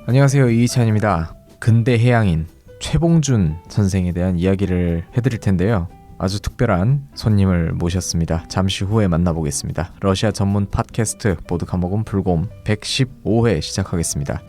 안녕하세요, 이희찬입니다. 근대 해양인 최봉준 선생에 대한 이야기를 해드릴 텐데요. 아주 특별한 손님을 모셨습니다. 잠시 후에 만나보겠습니다. 러시아 전문 팟캐스트 보드카먹은 불곰 115회 시작하겠습니다.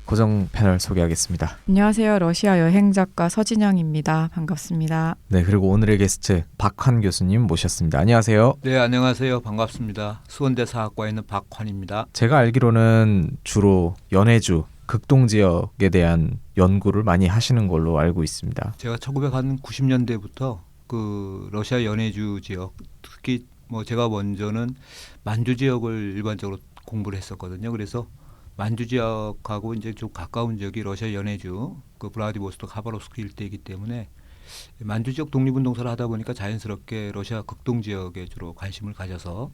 고정 패널 소개하겠습니다. 안녕하세요. 러시아 여행작가 서진영입니다. 반갑습니다. 네, 그리고 오늘의 게스트 박환 교수님 모셨습니다. 안녕하세요. 네, 안녕하세요. 반갑습니다. 수원대 사학과에 있는 박환입니다. 제가 알기로는 주로 연해주, 극동지역에 대한 연구를 많이 하시는 걸로 알고 있습니다. 제가 1990년대부터 그 러시아 연해주 지역, 특히 제가 먼저는 만주 지역을 일반적으로 공부를 했었거든요. 그래서 만주 지역하고 이제 좀 가까운 지역이 러시아 연해주, 그 블라디보스토크, 하바롭스크 일대이기 때문에 만주 지역 독립운동사를 하다 보니까 자연스럽게 러시아 극동 지역에 주로 관심을 가져서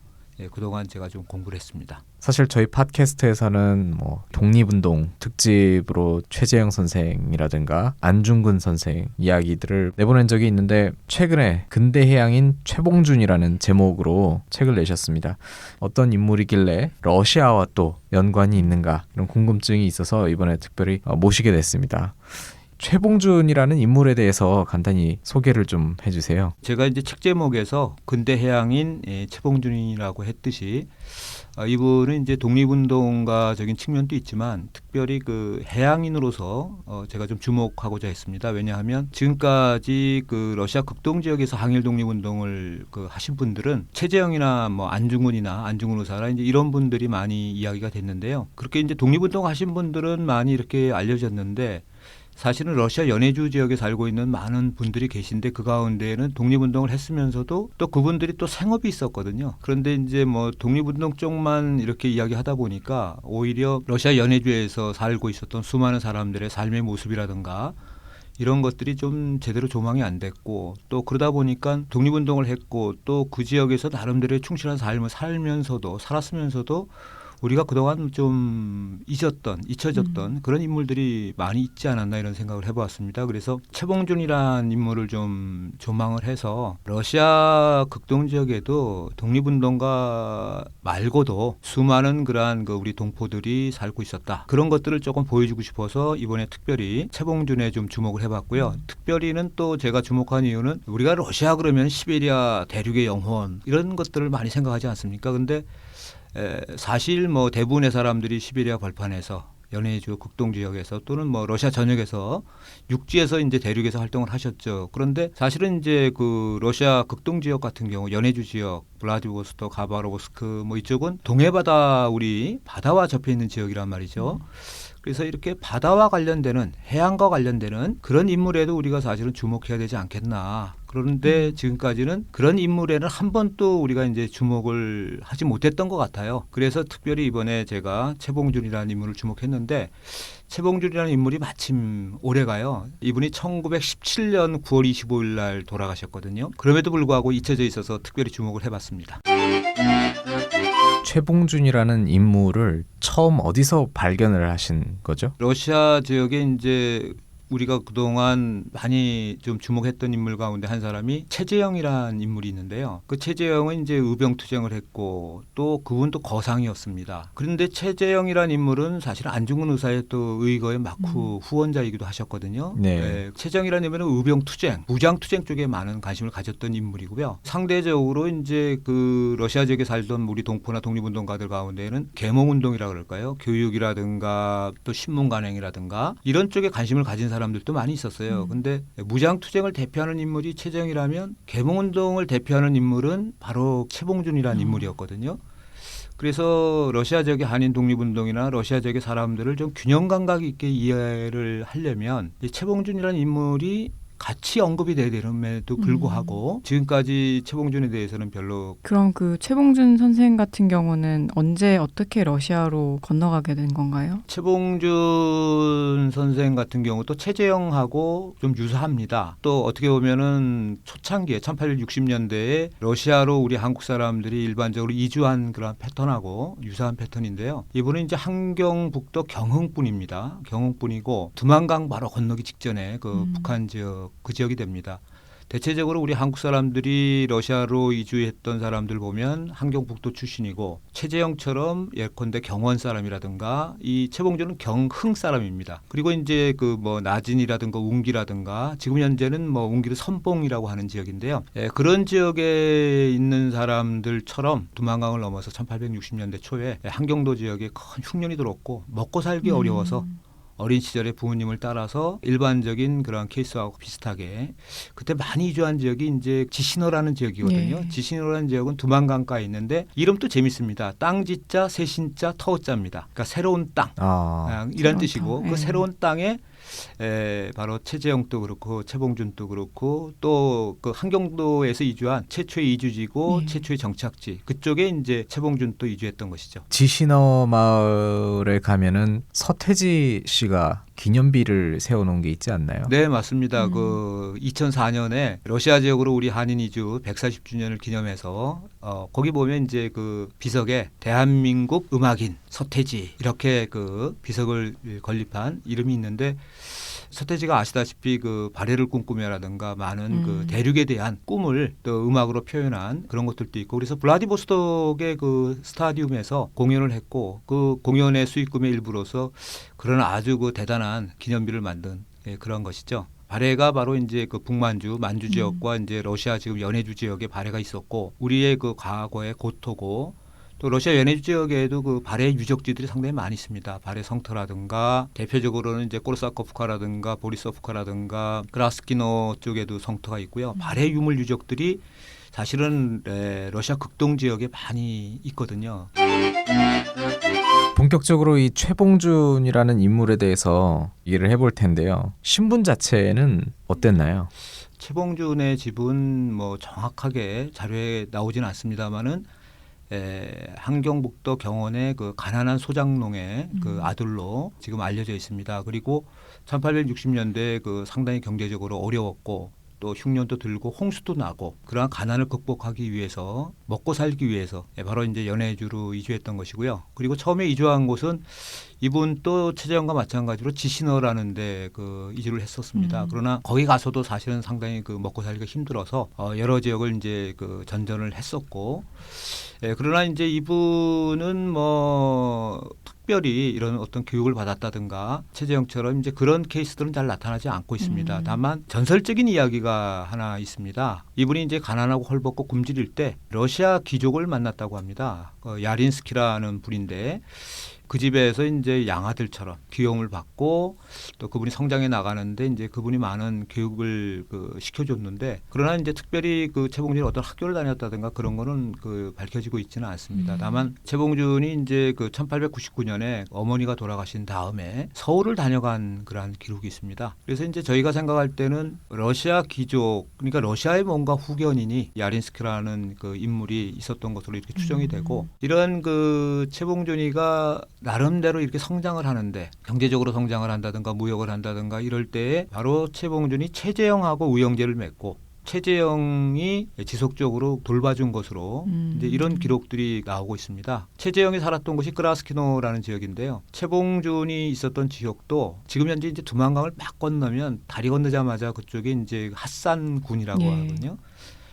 그동안 제가 좀 공부를 했습니다. 사실 저희 팟캐스트에서는 독립운동 특집으로 최재형 선생이라든가 안중근 선생 이야기들을 내보낸 적이 있는데 최근에 근대 해양인 최봉준이라는 제목으로 책을 내셨습니다. 어떤 인물이길래 러시아와 또 연관이 있는가 이런 궁금증이 있어서 이번에 특별히 모시게 됐습니다. 최봉준이라는 인물에 대해서 간단히 소개를 좀 해주세요. 제가 이제 책 제목에서 근대 해양인 최봉준이라고 했듯이 이분은 이제 독립운동가적인 측면도 있지만 특별히 그 해양인으로서 제가 좀 주목하고자 했습니다. 왜냐하면 지금까지 그 러시아 극동 지역에서 항일 독립운동을 하신 분들은 최재형이나 안중근 의사나 이제 이런 분들이 많이 이야기가 됐는데요. 그렇게 이제 독립운동 하신 분들은 많이 이렇게 알려졌는데 사실은 러시아 연해주 지역에 살고 있는 많은 분들이 계신데 그 가운데에는 독립운동을 했으면서도 또 그분들이 또 생업이 있었거든요. 그런데 이제 독립운동 쪽만 이렇게 이야기하다 보니까 오히려 러시아 연해주에서 살고 있었던 수많은 사람들의 삶의 모습이라든가 이런 것들이 좀 제대로 조망이 안 됐고 또 그러다 보니까 독립운동을 했고 또 그 지역에서 나름대로의 충실한 삶을 살았으면서도 우리가 그동안 좀 잊혀졌던 그런 인물들이 많이 있지 않았나 이런 생각을 해보았습니다. 그래서 최봉준이라는 인물을 좀 조망을 해서 러시아 극동 지역에도 독립운동가 말고도 수많은 그러한 우리 동포들이 살고 있었다. 그런 것들을 조금 보여주고 싶어서 이번에 특별히 최봉준에 좀 주목을 해봤고요. 특별히는 또 제가 주목한 이유는 우리가 러시아 그러면 시베리아 대륙의 영혼 이런 것들을 많이 생각하지 않습니까? 근데 사실 대부분의 사람들이 시베리아 벌판에서 연해주 극동 지역에서 또는 러시아 전역에서 육지에서 이제 대륙에서 활동을 하셨죠. 그런데 사실은 이제 그 러시아 극동 지역 같은 경우 연해주 지역, 블라디보스토크, 하바롭스크 이쪽은 동해바다 우리 바다와 접해 있는 지역이란 말이죠. 그래서 이렇게 바다와 관련되는 해양과 관련되는 그런 인물에도 우리가 사실은 주목해야 되지 않겠나. 그런데 지금까지는 그런 인물에는 한 번도 우리가 이제 주목을 하지 못했던 것 같아요. 그래서 특별히 이번에 제가 최봉준이라는 인물을 주목했는데 최봉준이라는 인물이 마침 올해가요. 이분이 1917년 9월 25일 날 돌아가셨거든요. 그럼에도 불구하고 잊혀져 있어서 특별히 주목을 해봤습니다. 최봉준이라는 인물을 처음 어디서 발견을 하신 거죠? 러시아 지역에 이제 우리가 그동안 많이 좀 주목했던 인물 가운데 한 사람이 최재형이라는 인물이 있는데요. 그 최재형은 이제 의병투쟁을 했고 또 그분도 거상이었습니다. 그런데 최재형이라는 인물은 사실 안중근 의사의 또 의거의 막후 후원자이기도 하셨거든요. 네. 최재형이라는 인물은 의병투쟁, 무장투쟁 쪽에 많은 관심을 가졌던 인물이고요. 상대적으로 이제 그 러시아 지역에 살던 우리 동포나 독립운동가들 가운데는 계몽운동이라 그럴까요? 교육이라든가 또 신문관행이라든가 이런 쪽에 관심을 가진 사람들도 많이 있었어요. 근데 무장투쟁을 대표하는 인물이 최재형이라면 계몽운동을 대표하는 인물은 바로 최봉준이라는 인물이었거든요. 그래서 러시아 지역의 한인 독립운동이나 러시아 지역의 사람들을 좀 균형 감각 있게 이해를 하려면 최봉준이라는 인물이 같이 언급이 돼야 되는데도 불구하고 지금까지 최봉준에 대해서는 별로. 그럼 그 최봉준 선생 같은 경우는 언제 어떻게 러시아로 건너가게 된 건가요? 최봉준 선생 같은 경우 또 최재형하고 좀 유사합니다. 또 어떻게 보면은 초창기에 1860년대에 러시아로 우리 한국 사람들이 일반적으로 이주한 그런 패턴하고 유사한 패턴인데요. 이분은 이제 함경북도 경흥분입니다. 경흥분이고 두만강 바로 건너기 직전에 그 북한 지역 그 지역이 됩니다. 대체적으로 우리 한국 사람들이 러시아로 이주했던 사람들 보면 함경북도 출신이고 최재형처럼 예컨대 경원 사람이라든가 이 최봉준은 경흥 사람입니다. 그리고 이제 그 뭐 나진이라든가 웅기라든가 지금 현재는 뭐 웅기를 선봉이라고 하는 지역인데요. 그런 지역에 있는 사람들처럼 두만강을 넘어서 1860년대 초에 함경도 지역에 큰 흉년이 들었고 먹고 살기 어려워서 어린 시절에 부모님을 따라서 일반적인 그런 케이스하고 비슷하게 그때 많이 이주한 지역이 이제 지신어라는 지역이거든요. 예. 지신어라는 지역은 두만강가에 있는데 이름도 재밌습니다. 땅지자, 새신자, 터자입니다. 그러니까 새로운 땅. 이란 새로운 뜻이고 땅. 그 예. 새로운 땅에 바로 최재형도 그렇고 최봉준도 그렇고 또 그 함경도에서 이주한 최초의 이주지고 예. 최초의 정착지 그쪽에 이제 최봉준도 이주했던 것이죠. 지신어 마을에 가면은 서태지 씨가 기념비를 세워놓은 게 있지 않나요? 네, 맞습니다. 그 2004년에 러시아 지역으로 우리 한인 이주 140주년을 기념해서 거기 보면 이제 그 비석에 대한민국 음악인 서태지 이렇게 그 비석을 건립한 이름이 있는데 서태지가 아시다시피 그 발해를 꿈꾸며라든가 많은 그 대륙에 대한 꿈을 또 음악으로 표현한 그런 것들도 있고 그래서 블라디보스톡의 그 스타디움에서 공연을 했고 그 공연의 수익금의 일부로서 그런 아주 그 대단한 기념비를 만든 그런 것이죠. 발해가 바로 이제 그 북만주, 만주 지역과 이제 러시아 지금 연해주 지역에 발해가 있었고 우리의 그 과거의 고토고 또 러시아 연해주 지역에도 그 발해 유적지들이 상당히 많이 있습니다. 발해 성터라든가 대표적으로는 이제 꼬르사코프카라든가 보리소프카라든가 그라스키노 쪽에도 성터가 있고요. 발해 유물 유적들이 사실은 러시아 극동 지역에 많이 있거든요. 본격적으로 이 최봉준이라는 인물에 대해서 얘기를 해볼 텐데요. 신분 자체는 어땠나요? 최봉준의 집은 뭐 정확하게 자료에 나오지는 않습니다만은 함경북도 경원의 그 가난한 소장농의 그 아들로 지금 알려져 있습니다. 그리고 1860년대 그 상당히 경제적으로 어려웠고 또 흉년도 들고 홍수도 나고 그러한 가난을 극복하기 위해서 먹고 살기 위해서 바로 이제 연해주로 이주했던 것이고요. 그리고 처음에 이주한 곳은 이분 또 최재형과 마찬가지로 지신어라는 데 그 이주를 했었습니다. 그러나 거기 가서도 사실은 상당히 그 먹고 살기가 힘들어서 여러 지역을 이제 그 전전을 했었고 그러나 이제 이분은 뭐 특별히 이런 어떤 교육을 받았다든가 최재형처럼 이제 그런 케이스들은 잘 나타나지 않고 있습니다. 다만 전설적인 이야기가 하나 있습니다. 이분이 이제 가난하고 헐벗고 굶주릴 때 러시아 귀족을 만났다고 합니다. 야린스키라는 분인데 그 집에서 이제 양아들처럼 귀여움을 받고 또 그분이 성장해 나가는데 이제 그분이 많은 교육을 그 시켜줬는데 그러나 이제 특별히 그 최봉준이 어떤 학교를 다녔다든가 그런 거는 그 밝혀지고 있지는 않습니다. 다만 최봉준이 이제 그 1899년에 어머니가 돌아가신 다음에 서울을 다녀간 그러한 기록이 있습니다. 그래서 이제 저희가 생각할 때는 러시아 귀족 그러니까 러시아의 뭔가 후견인이 야린스키라는 그 인물이 있었던 것으로 이렇게 추정이 되고 이런 그 최봉준이가 나름대로 이렇게 성장을 하는데 경제적으로 성장을 한다든가 무역을 한다든가 이럴 때에 바로 최봉준이 최재형하고 우영제를 맺고 최재형이 지속적으로 돌봐준 것으로 이제 이런 기록들이 나오고 있습니다. 최재형이 살았던 곳이 크라스키노라는 지역인데요. 최봉준이 있었던 지역도 지금 현재 이제 두만강을 막 건너면 다리 건너자마자 그쪽에 이제 핫산군이라고 하거든요.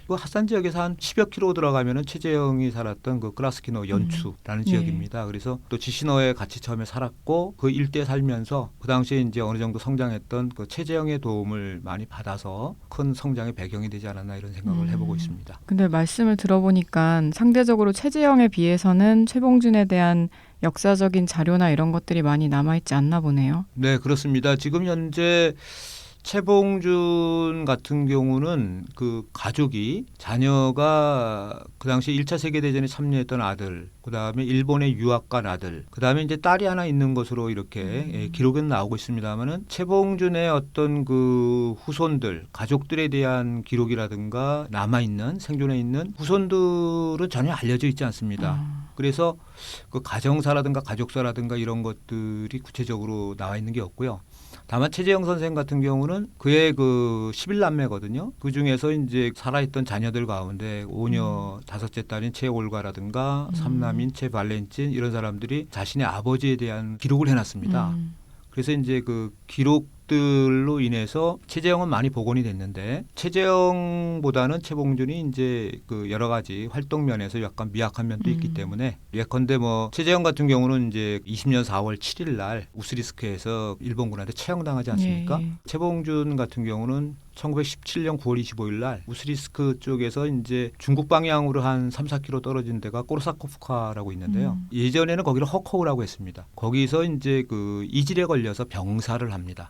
그 핫산 지역에서 한 10여 킬로 들어가면은 최재형이 살았던 그 크라스키노 연추라는 지역입니다. 그래서 또 지신어에 같이 처음에 살았고 그 일대에 살면서 그 당시에 이제 어느 정도 성장했던 그 최재형의 도움을 많이 받아서 큰 성장의 배경이 되지 않았나 이런 생각을 해보고 있습니다. 근데 말씀을 들어보니까 상대적으로 최재형에 비해서는 최봉준에 대한 역사적인 자료나 이런 것들이 많이 남아있지 않나 보네요. 네, 그렇습니다. 지금 현재 최봉준 같은 경우는 그 가족이 자녀가 그 당시 1차 세계대전에 참여했던 아들, 그다음에 일본에 유학 간 아들, 그다음에 이제 딸이 하나 있는 것으로 이렇게 기록은 나오고 있습니다만은 최봉준의 어떤 그 후손들, 가족들에 대한 기록이라든가 남아 있는 생존해 있는 후손들은 전혀 알려져 있지 않습니다. 그래서 그 가정사라든가 가족사라든가 이런 것들이 구체적으로 나와 있는 게 없고요. 다만 최재형 선생 같은 경우는 그의 그 11남매거든요. 그 중에서 이제 살아있던 자녀들 가운데 오녀 다섯째 딸인 최올가라든가 삼남인 최발렌틴 이런 사람들이 자신의 아버지에 대한 기록을 해놨습니다. 그래서 이제 그 기록 것들로 인해서 최재형은 많이 복원이 됐는데 최재형보다는 최봉준이 이제 그 여러 가지 활동 면에서 약간 미약한 면도 있기 때문에 예컨대 뭐 최재형 같은 경우는 이제 20년 4월 7일 날 우스리스크에서 일본군한테 처형당하지 않습니까? 예. 최봉준 같은 경우는 1917년 9월 25일 날 우스리스크 쪽에서 이제 중국 방향으로 한 3, 4km 떨어진 데가 꼬르사코프카라고 있는데요. 예전에는 거기를 허커우라고 했습니다. 거기서 이제 그 이질에 걸려서 병사를 합니다.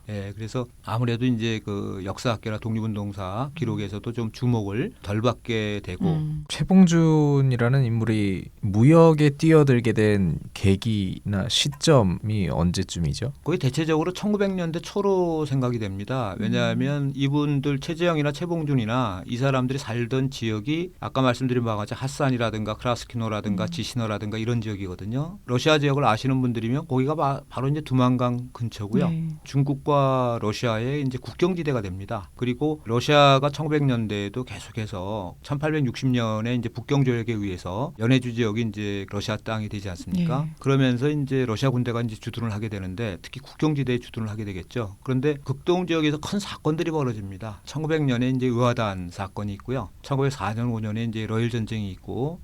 예, 그래서 아무래도 이제 그 역사학계나 독립운동사 기록에서도 좀 주목을 덜 받게 되고 최봉준이라는 인물이 무역에 뛰어들게 된 계기나 시점이 언제쯤이죠? 거의 대체적으로 1900년대 초로 생각이 됩니다. 왜냐하면 이분들 최재형이나 최봉준이나 이 사람들이 살던 지역이 아까 말씀드린 바와 같이 핫산이라든가 크라스키노라든가 지시너라든가 이런 지역이거든요. 러시아 지역을 아시는 분들이면 거기가 바로 이제 두만강 근처고요. 네. 중국과 러시아의 이제 국경지대가 됩니다. 그리고 러시아가 1900년대에도 계속해서 1860년에 이제 북경 조약에 의해서 연해주 지역이 이제 러시아 땅이 되지 않습니까? 예. 그러면서 이제 러시아 군대가 이제 주둔을 하게 되는데 특히 국경지대에 주둔을 하게 되겠죠. 그런데 극동 지역에서 큰 사건들이 벌어집니다. 1900년에 이제 의화단 사건이 있고요. 1904년 5년에 이제 러일 전쟁이 있고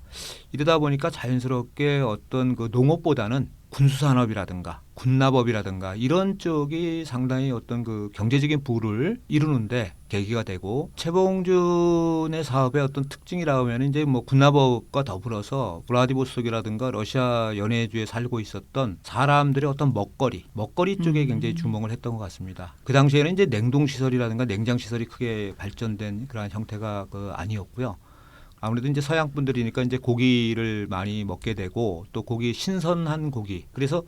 이러다 보니까 자연스럽게 어떤 그 농업보다는 군수산업이라든가 군납업이라든가 이런 쪽이 상당히 어떤 그 경제적인 부를 이루는데 계기가 되고 최봉준의 사업의 어떤 특징이라고 하면 이제 뭐 군납업과 더불어서 블라디보스톡이라든가 러시아 연해주에 살고 있었던 사람들의 어떤 먹거리 쪽에 굉장히 주목을 했던 것 같습니다. 그 당시에는 이제 냉동시설이라든가 냉장시설이 크게 발전된 그런 형태가 아니었고요. 아무래도 이제 서양 분들이니까 이제 고기를 많이 먹게 되고 또 고기 신선한 고기. 그래서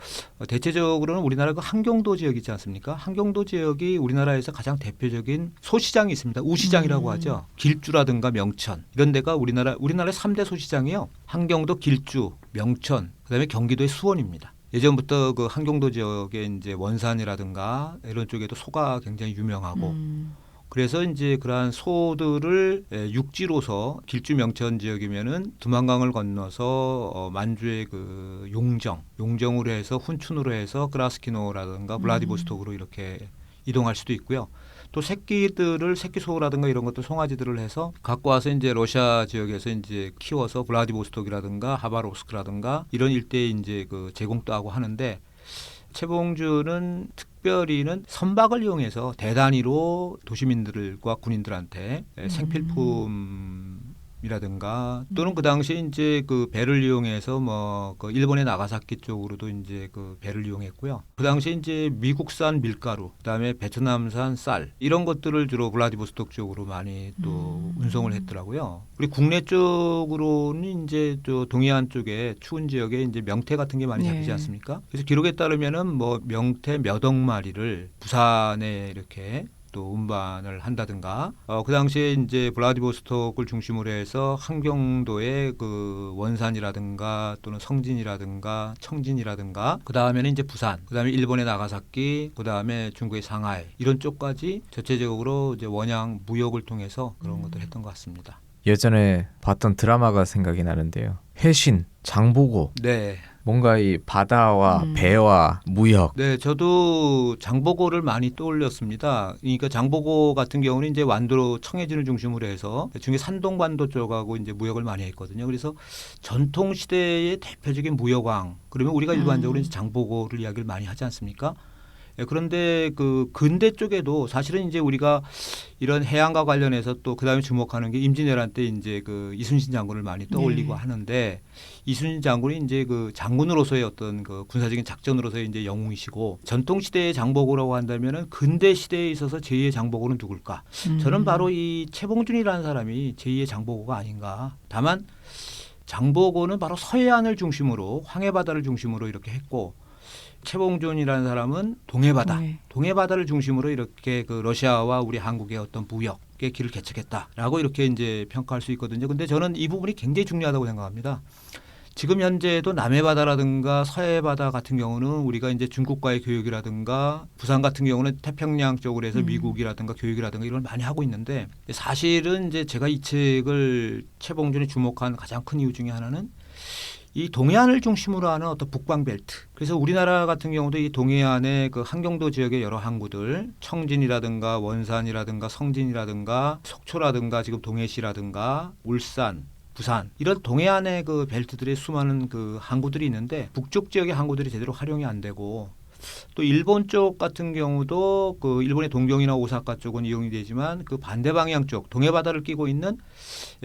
대체적으로는 우리나라 그 한경도 지역 있지 않습니까? 한경도 지역이 우리나라에서 가장 대표적인 소시장이 있습니다. 우시장이라고 하죠. 길주라든가 명천 이런 데가 우리나라의 3대 소시장이요. 한경도, 길주, 명천, 그다음에 경기도의 수원입니다. 예전부터 그 한경도 지역에 이제 원산이라든가 이런 쪽에도 소가 굉장히 유명하고. 그래서 이제 그러한 소들을 육지로서 길주 명천 지역이면은 두만강을 건너서 만주의 그 용정으로 해서 훈춘으로 해서 크라스키노라든가 블라디보스톡으로 이렇게 이동할 수도 있고요. 또 새끼소라든가 이런 것도 송아지들을 해서 갖고 와서 이제 러시아 지역에서 이제 키워서 블라디보스톡이라든가 하바롭스크라든가 이런 일대에 이제 그 제공도 하고 하는데 최봉준은 특별히는 선박을 이용해서 대단위로 도시민들과 군인들한테 생필품이라든가 또는 그 당시에 이제 그 배를 이용해서 뭐 그 일본의 나가사키 쪽으로도 이제 그 배를 이용했고요. 그 당시에 이제 미국산 밀가루, 그다음에 베트남산 쌀 이런 것들을 주로 블라디보스톡 쪽으로 많이 또 운송을 했더라고요. 그리고 국내 쪽으로는 이제 또 동해안 쪽에 추운 지역에 이제 명태 같은 게 많이 잡히지 않습니까? 그래서 기록에 따르면은 뭐 명태 몇 억 마리를 부산에 이렇게 또 운반을 한다든가 그 당시에 이제 블라디보스톡을 중심으로 해서 한경도의 그 원산이라든가 또는 성진이라든가 청진이라든가 그 다음에는 이제 부산, 그 다음에 일본의 나가사키, 그 다음에 중국의 상하이 이런 쪽까지 전체적으로 이제 원양 무역을 통해서 그런 것들을 했던 것 같습니다. 예전에 봤던 드라마가 생각이 나는데요. 해신, 장보고. 네. 뭔가 이 바다와 배와 무역. 네, 저도 장보고를 많이 떠올렸습니다. 그러니까 장보고 같은 경우는 이제 완도 청해진을 중심으로 해서 중에 산동반도 쪽하고 이제 무역을 많이 했거든요. 그래서 전통 시대의 대표적인 무역왕. 그러면 우리가 일반적으로 이제 장보고를 이야기를 많이 하지 않습니까? 예, 그런데 그 근대 쪽에도 사실은 이제 우리가 이런 해양과 관련해서 또 그다음에 주목하는 게 임진왜란 때 이제 그 이순신 장군을 많이 떠올리고 하는데 이순신 장군이 이제 그 장군으로서의 어떤 그 군사적인 작전으로서의 이제 영웅이시고 전통 시대의 장보고라고 한다면은 근대 시대에 있어서 제2의 장보고는 누굴까? 저는 바로 이 최봉준이라는 사람이 제2의 장보고가 아닌가. 다만 장보고는 바로 서해안을 중심으로 황해바다를 중심으로 이렇게 했고 최봉준이라는 사람은 동해바다를 중심으로 이렇게 그 러시아와 우리 한국의 어떤 무역의 길을 개척했다라고 이렇게 이제 평가할 수 있거든요. 근데 저는 이 부분이 굉장히 중요하다고 생각합니다. 지금 현재도 남해바다라든가 서해바다 같은 경우는 우리가 이제 중국과의 교역이라든가 부산 같은 경우는 태평양 쪽으로 해서 미국이라든가 교역이라든가 이걸 많이 하고 있는데 사실은 이제 제가 이 책을 최봉준이 주목한 가장 큰 이유 중에 하나는 이 동해안을 중심으로 하는 어떤 북방벨트. 그래서 우리나라 같은 경우도 이 동해안의 그 한경도 지역의 여러 항구들, 청진이라든가 원산이라든가 성진이라든가 속초라든가 지금 동해시라든가 울산, 부산 이런 동해안의 그 벨트들의 수많은 그 항구들이 있는데 북쪽 지역의 항구들이 제대로 활용이 안 되고 또 일본 쪽 같은 경우도 그 일본의 동경이나 오사카 쪽은 이용이 되지만 그 반대 방향 쪽 동해바다를 끼고 있는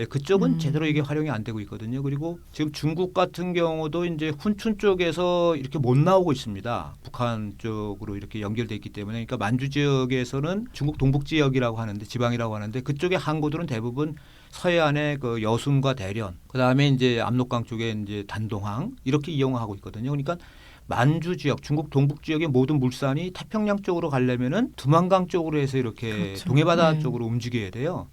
그쪽은 제대로 이게 활용이 안 되고 있거든요. 그리고 지금 중국 같은 경우도 이제 훈춘 쪽에서 이렇게 못 나오고 있습니다. 북한 쪽으로 이렇게 연결돼 있기 때문에 그러니까 만주 지역에서는 중국 동북 지역이라고 하는데 지방이라고 하는데 그쪽의 항구들은 대부분 서해안의 그 여순과 대련, 그다음에 이제 압록강 쪽에 이제 단동항 이렇게 이용하고 있거든요. 그러니까 만주 지역, 중국 동북 지역의 모든 물산이 태평양 쪽으로 가려면은 두만강 쪽으로 해서 이렇게 그렇죠. 동해바다 네. 쪽으로 움직여야 돼요.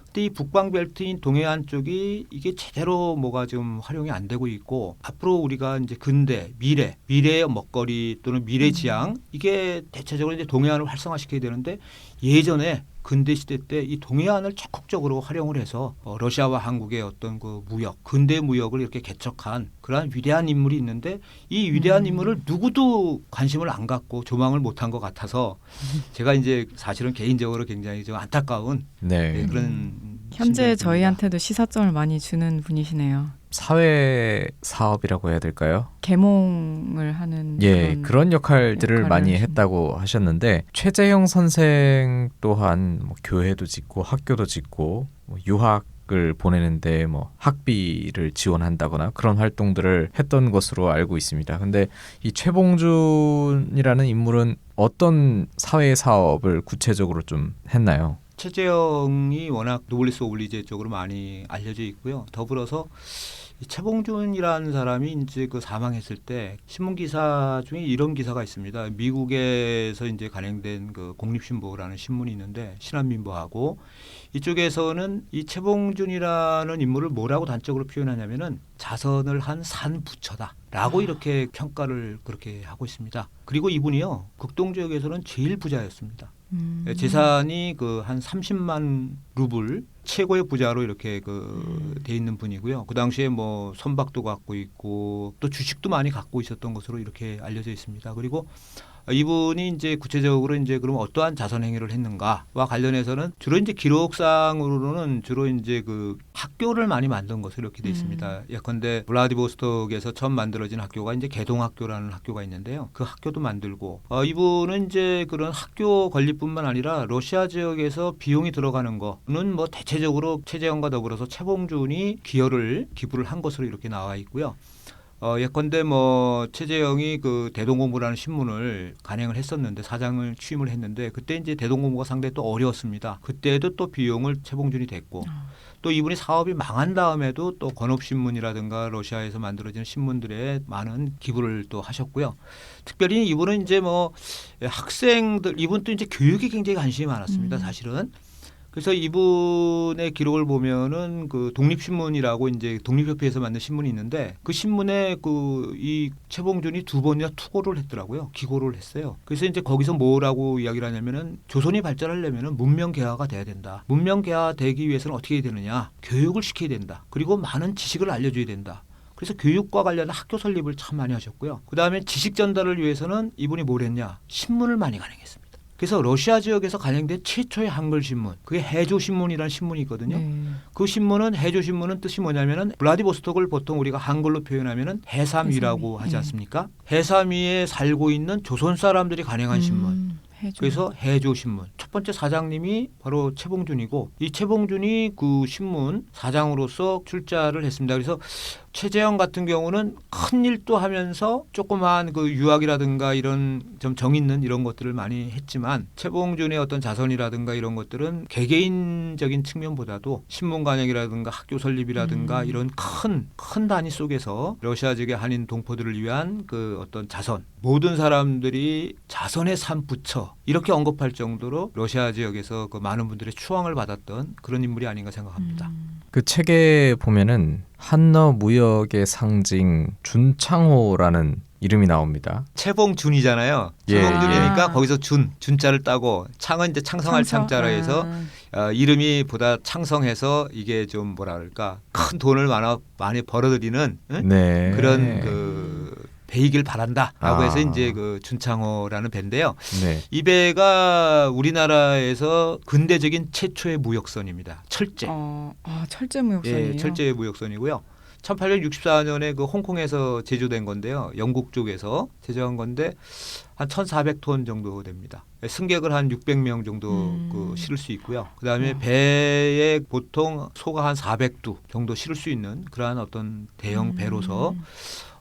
근데 이 북방벨트인 동해안 쪽이 이게 제대로 뭐가 좀 활용이 안 되고 있고 앞으로 우리가 이제 근대, 미래의 먹거리 또는 미래 지향 이게 대체적으로 이제 동해안을 활성화시켜야 되는데 예전에 근대 시대 때 이 동해안을 적극적으로 활용을 해서 러시아와 한국의 어떤 그 무역, 근대 무역을 이렇게 개척한 그러한 위대한 인물이 있는데 이 위대한 인물을 누구도 관심을 안 갖고 조망을 못한 것 같아서 제가 이제 사실은 개인적으로 굉장히 좀 안타까운 네. 그런 현재 심정이 듭니다. 저희한테도 시사점을 많이 주는 분이시네요. 사회 사업이라고 해야 될까요? 계몽을 하는 예, 그런 역할들을 역할을 많이 하신- 했다고 하셨는데 최재형 선생 또한 뭐 교회도 짓고 학교도 짓고 뭐 유학을 보내는데 뭐 학비를 지원한다거나 그런 활동들을 했던 것으로 알고 있습니다. 근데 이 최봉준이라는 인물은 어떤 사회 사업을 구체적으로 좀 했나요? 최재형이 워낙 노블리스 오블리제 쪽으로 많이 알려져 있고요. 더불어서 이 최봉준이라는 사람이 이제 그 사망했을 때 신문 기사 중에 이런 기사가 있습니다. 미국에서 이제 간행된 그 공립신보라는 신문이 있는데 신한민보하고 이쪽에서는 이 최봉준이라는 인물을 뭐라고 단적으로 표현하냐면은 자선을 한 산부처다라고 이렇게 평가를 그렇게 하고 있습니다. 그리고 이분이요 극동 지역에서는 제일 부자였습니다. 재산이 그 한 30만 루블 최고의 부자로 이렇게 그 돼 있는 분이고요. 그 당시에 뭐 선박도 갖고 있고 또 주식도 많이 갖고 있었던 것으로 이렇게 알려져 있습니다. 그리고 이분이 이제 구체적으로 이제 그럼 어떠한 자선 행위를 했는가와 관련해서는 주로 이제 기록상으로는 주로 이제 그 학교를 많이 만든 것으로 이렇게 돼 있습니다. 예컨대 블라디보스톡에서 처음 만들어진 학교가 이제 개동학교라는 학교가 있는데요. 그 학교도 만들고 이분은 이제 그런 학교 건립뿐만 아니라 러시아 지역에서 비용이 들어가는 거는 뭐 대체적으로 최재형과 더불어서 최봉준이 기부를 한 것으로 이렇게 나와 있고요. 예컨대 뭐 최재형이 그 대동고무라는 신문을 간행을 했었는데 사장을 취임을 했는데 그때 이제 대동고무가 상당히 또 어려웠습니다. 그때도 또 비용을 최봉준이 댔고 또 이분이 사업이 망한 다음에도 또 건업신문이라든가 러시아에서 만들어지는 신문들에 많은 기부를 또 하셨고요. 특별히 이분은 이제 뭐 학생들 이분도 이제 교육에 굉장히 관심이 많았습니다. 사실은. 그래서 이분의 기록을 보면은 그 독립신문이라고 이제 독립협회에서 만든 신문이 있는데 그 신문에 그 이 최봉준이 2번이나 투고를 했더라고요. 기고를 했어요. 그래서 이제 거기서 뭐라고 이야기를 하냐면은 조선이 발전하려면은 문명 개화가 돼야 된다. 문명 개화되기 위해서는 어떻게 해야 되느냐? 교육을 시켜야 된다. 그리고 많은 지식을 알려줘야 된다. 그래서 교육과 관련한 학교 설립을 참 많이 하셨고요. 그다음에 지식 전달을 위해서는 이분이 뭘 했냐? 신문을 많이 간행했습니다. 그래서 러시아 지역에서 간행된 최초의 한글 신문, 그게 해조신문이라는 신문이 있거든요. 네. 그 신문은 해조신문은 뜻이 뭐냐면은 블라디보스톡을 보통 우리가 한글로 표현하면은 해삼위라고 해삼위. 하지 네. 않습니까? 해삼위에 살고 있는 조선 사람들이 간행한 신문. 해조. 그래서 해조신문 첫 번째 사장님이 바로 최봉준이고 이 최봉준이 그 신문 사장으로서 출자를 했습니다. 그래서 최재형 같은 경우는 큰 일도 하면서 조그마한 그 유학이라든가 이런 좀 정 있는 이런 것들을 많이 했지만 최봉준의 어떤 자선이라든가 이런 것들은 개개인적인 측면보다도 신문 간행이라든가 학교 설립이라든가 이런 큰 단위 속에서 러시아 지역의 한인 동포들을 위한 그 어떤 자선 모든 사람들이 자선의 산부처 이렇게 언급할 정도로 러시아 지역에서 그 많은 분들의 추앙을 받았던 그런 인물이 아닌가 생각합니다. 그 책에 보면은 한너 무역의 상징 준창호라는 이름이 나옵니다. 최봉준이잖아요. 예, 최봉준이니까 예. 거기서 준자를 따고 창은 이제 창성할 창성. 창자로 해서 이름이 보다 창성해서 이게 좀 뭐라 그럴까 큰 돈을 많이 벌어들이는 응? 네. 그런 그 배이길 바란다라고 해서 아. 이제 그 준창호라는 배인데요. 네. 이 배가 우리나라에서 근대적인 최초의 무역선입니다. 철제. 철제 무역선이에요. 예, 철제 무역선이고요. 1864년에 그 홍콩에서 제조된 건데요. 영국 쪽에서 제조한 건데 한 1,400톤 정도 됩니다. 승객을 한 600명 정도 그 실을 수 있고요. 그다음에 배에 보통 소가 한 400두 정도 실을 수 있는 그러한 어떤 대형 배로서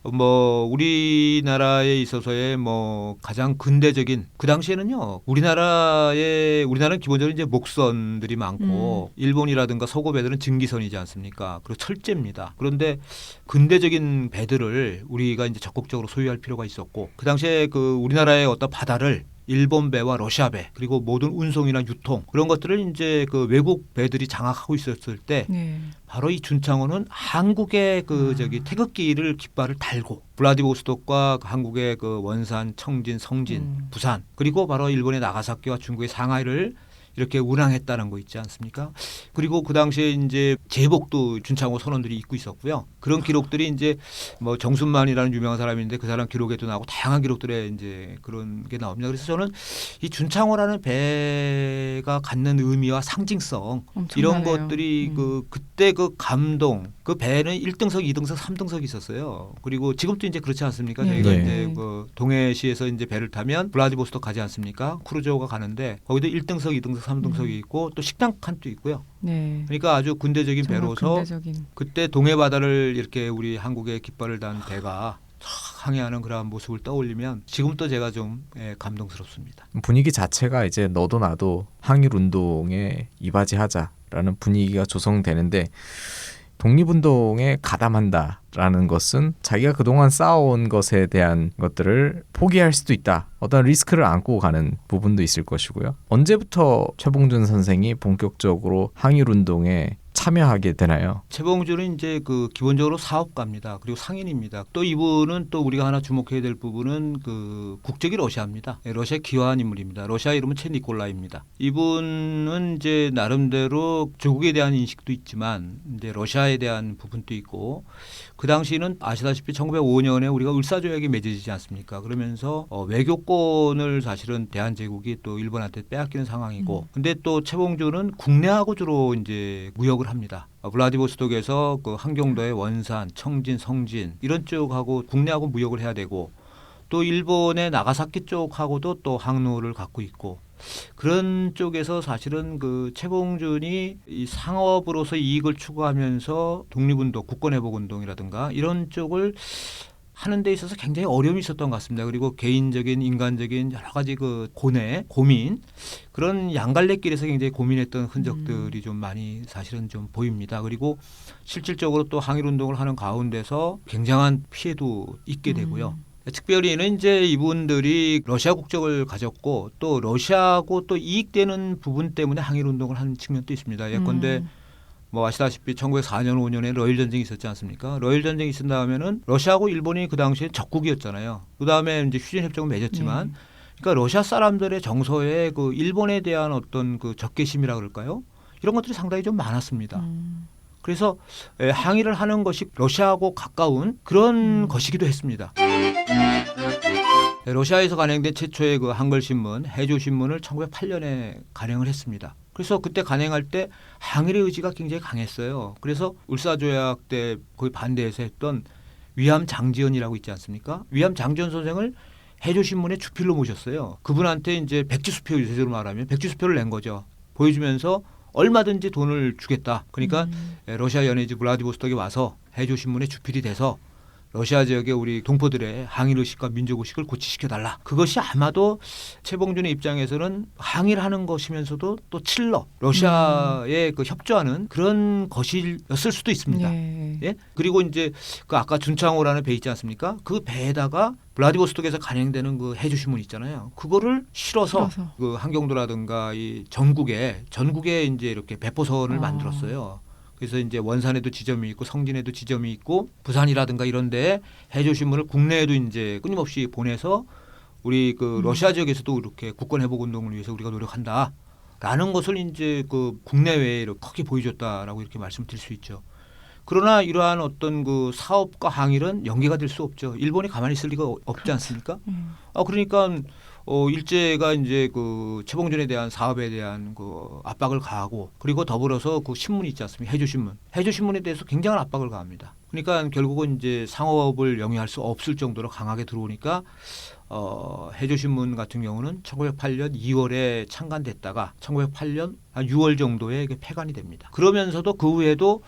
뭐 우리나라에 있어서의 뭐 가장 근대적인 그 당시에는요 우리나라는 기본적으로 이제 목선들이 많고 일본이라든가 서구 배들은 증기선이지 않습니까? 그리고 철제입니다. 그런데 근대적인 배들을 우리가 이제 적극적으로 소유할 필요가 있었고 그 당시에 그 우리나라의 어떤 바다를 일본 배와 러시아 배 그리고 모든 운송이나 유통 그런 것들을 이제 그 외국 배들이 장악하고 있었을 때 네. 바로 이 준창호는 한국의 그 저기 태극기를 깃발을 달고 블라디보스톡과 한국의 그 원산, 청진, 성진, 부산 그리고 바로 일본의 나가사키와 중국의 상하이를 이렇게 운항했다는 거 있지 않습니까? 그리고 그 당시에 이제 제복도 준창호 선원들이 입고 있었고요. 그런 기록들이 이제 뭐 정순만이라는 유명한 사람인데 그 사람 기록에도 나오고 다양한 기록들에 이제 그런 게 나옵니다. 그래서 저는 이 준창호라는 배가 갖는 의미와 상징성 이런 엄청나네요. 것들이 그때 그 감동 그 배는 1등석, 2등석, 3등석이 있었어요. 그리고 지금도 이제 그렇지 않습니까? 네. 저희가 네. 이제 그 동해시에서 이제 배를 타면 블라디보스토크 가지 않습니까? 크루즈호가 가는데 거기도 1등석, 2등석, 3등석이 있고 또 식당 칸도 있고요. 네. 그러니까 아주 근대적인 정말 배로서 근대적인. 그때 동해 바다를 이렇게 우리 한국의 깃발을 단 배가 항해하는 그런 모습을 떠올리면 지금도 제가 좀 감동스럽습니다. 분위기 자체가 이제 너도 나도 항일 운동에 이바지하자라는 분위기가 조성되는데 독립운동에 가담한다라는 것은 자기가 그동안 쌓아온 것에 대한 것들을 포기할 수도 있다. 어떤 리스크를 안고 가는 부분도 있을 것이고요. 언제부터 최봉준 선생이 본격적으로 항일운동에 참여하게 되나요? 최봉준은 이제 그 기본적으로 사업가입니다. 그리고 상인입니다. 또 이분은 또 우리가 하나 주목해야 될 부분은 그 국적이 러시아입니다. 러시아 기여한 인물입니다. 러시아 이름은 체 니콜라입니다. 이분은 이제 나름대로 조국에 대한 인식도 있지만 이제 러시아에 대한 부분도 있고 그 당시는 아시다시피 1905년에 우리가 을사조약이 맺어지지 않습니까? 그러면서 외교권을 사실은 대한제국이 또 일본한테 빼앗기는 상황이고 근데 또 최봉준은 국내하고 주로 이제 무역을 합니다. 블라디보스톡에서 그 한경도의 원산, 청진, 성진 이런 쪽하고 국내하고 무역을 해야 되고 또 일본의 나가사키 쪽하고도 또 항로를 갖고 있고 그런 쪽에서 사실은 그 최봉준이 이 상업으로서 이익을 추구하면서 독립운동, 국권회복운동이라든가 이런 쪽을 하는 데 있어서 굉장히 어려움이 있었던 것 같습니다. 그리고 개인적인 인간적인 여러 가지 그 고민 그런 양갈래길에서 굉장히 고민했던 흔적들이 좀 많이 사실은 좀 보입니다. 그리고 실질적으로 또 항일운동을 하는 가운데서 굉장한 피해도 있게 되고요. 특별히는 이제 이분들이 러시아 국적을 가졌고 또 러시아하고 또 이익되는 부분 때문에 항일운동을 한 측면도 있습니다. 예컨대 뭐 아시다시피 1904년 5년에 러일 전쟁이 있었지 않습니까? 러일 전쟁이 있은 다음에는 러시아하고 일본이 그 당시에 적국이었잖아요. 그 다음에 이제 휴전 협정을 맺었지만, 그러니까 러시아 사람들의 정서에 그 일본에 대한 어떤 그 적개심이라 그럴까요? 이런 것들이 상당히 좀 많았습니다. 그래서 항의를 하는 것이 러시아하고 가까운 그런 것이기도 했습니다. 러시아에서 간행된 최초의 그 한글 신문 해조 신문을 1908년에 간행을 했습니다. 그래서 그때 간행할 때 항일의 의지가 굉장히 강했어요. 그래서 울사조약 때 거의 반대해서 했던 위암 장지연이라고 있지 않습니까? 위암 장지연 선생을 해조 신문의 주필로 모셨어요. 그분한테 이제 백지수표 제대로 말하면 백지수표를 낸 거죠. 보여주면서 얼마든지 돈을 주겠다. 그러니까 러시아 연해지 블라디보스톡에 와서 해조 신문의 주필이 돼서 러시아 지역의 우리 동포들의 항일 의식과 민족 의식을 고취시켜달라. 그것이 아마도 최봉준의 입장에서는 항일을 하는 것이면서도 또 칠러 러시아에 그 협조하는 그런 것이었을 수도 있습니다. 예? 그리고 이제 그 아까 준창호라는 배 있지 않습니까? 그 배에다가 블라디보스톡에서 간행되는 그 해주 신문 있잖아요. 그거를 실어서 그 한경도라든가 이 전국에 이제 이렇게 배포선을 만들었어요. 그래서 이제 원산에도 지점이 있고 성진에도 지점이 있고 부산이라든가 이런 데에 해조 신문을 국내에도 이제 끊임없이 보내서 우리 그 러시아 지역에서도 이렇게 국권 회복 운동을 위해서 우리가 노력한다. 라는 것을 이제 그 국내외에 크게 보여줬다라고 이렇게 말씀드릴 수 있죠. 그러나 이러한 어떤 그 사업과 항일은 연계가 될 수 없죠. 일본이 가만히 있을 리가 없지 않습니까? 그러니까 일제가 이제 그 최봉준에 대한 사업에 대한 그 압박을 가하고 그리고 더불어서 그 신문이 있지 않습니까? 해조신문. 해조신문에 대해서 굉장한 압박을 가합니다. 그러니까 결국은 이제 상업을 영위할 수 없을 정도로 강하게 들어오니까 해조신문 같은 경우는 1908년 2월에 창간됐다가 1908년 한 6월 정도에 폐간이 됩니다. 그러면서도 그 후에도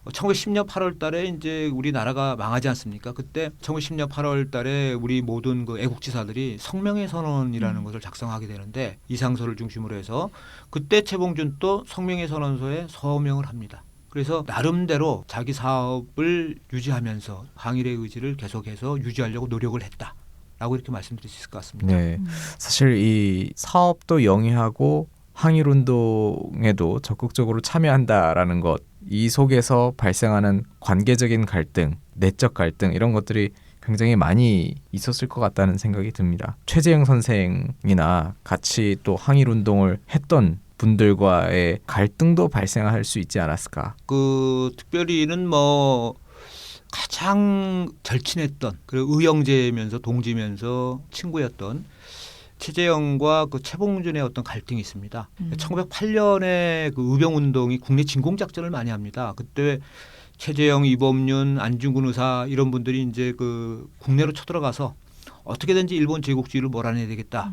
1910년 8월 달에 이제 우리나라가 망하지 않습니까? 그때 1910년 8월 달에 우리 모든 그 애국지사들이 성명의 선언이라는 것을 작성하게 되는데 이상서를 중심으로 해서 그때 최봉준 또 성명의 선언서에 서명을 합니다. 그래서 나름대로 자기 사업을 유지하면서 항일의 의지를 계속해서 유지하려고 노력을 했다. 라고 이렇게 말씀드릴 수 있을 것 같습니다. 네, 사실 이 사업도 영위하고 항일운동에도 적극적으로 참여한다라는 것, 이 속에서 발생하는 관계적인 갈등, 내적 갈등 이런 것들이 굉장히 많이 있었을 것 같다는 생각이 듭니다. 최재형 선생이나 같이 또 항일운동을 했던 분들과의 갈등도 발생할 수 있지 않았을까? 그 특별히는 뭐 가장 절친했던 그리고 의형제면서 동지면서 친구였던 최재형과 그 최봉준의 어떤 갈등이 있습니다. 1908년에 그 의병운동이 국내 진공작전을 많이 합니다. 그때 최재형, 이범윤, 안중근 의사 이런 분들이 이제 그 국내로 쳐들어가서 어떻게든지 일본 제국주의를 몰아내야 되겠다.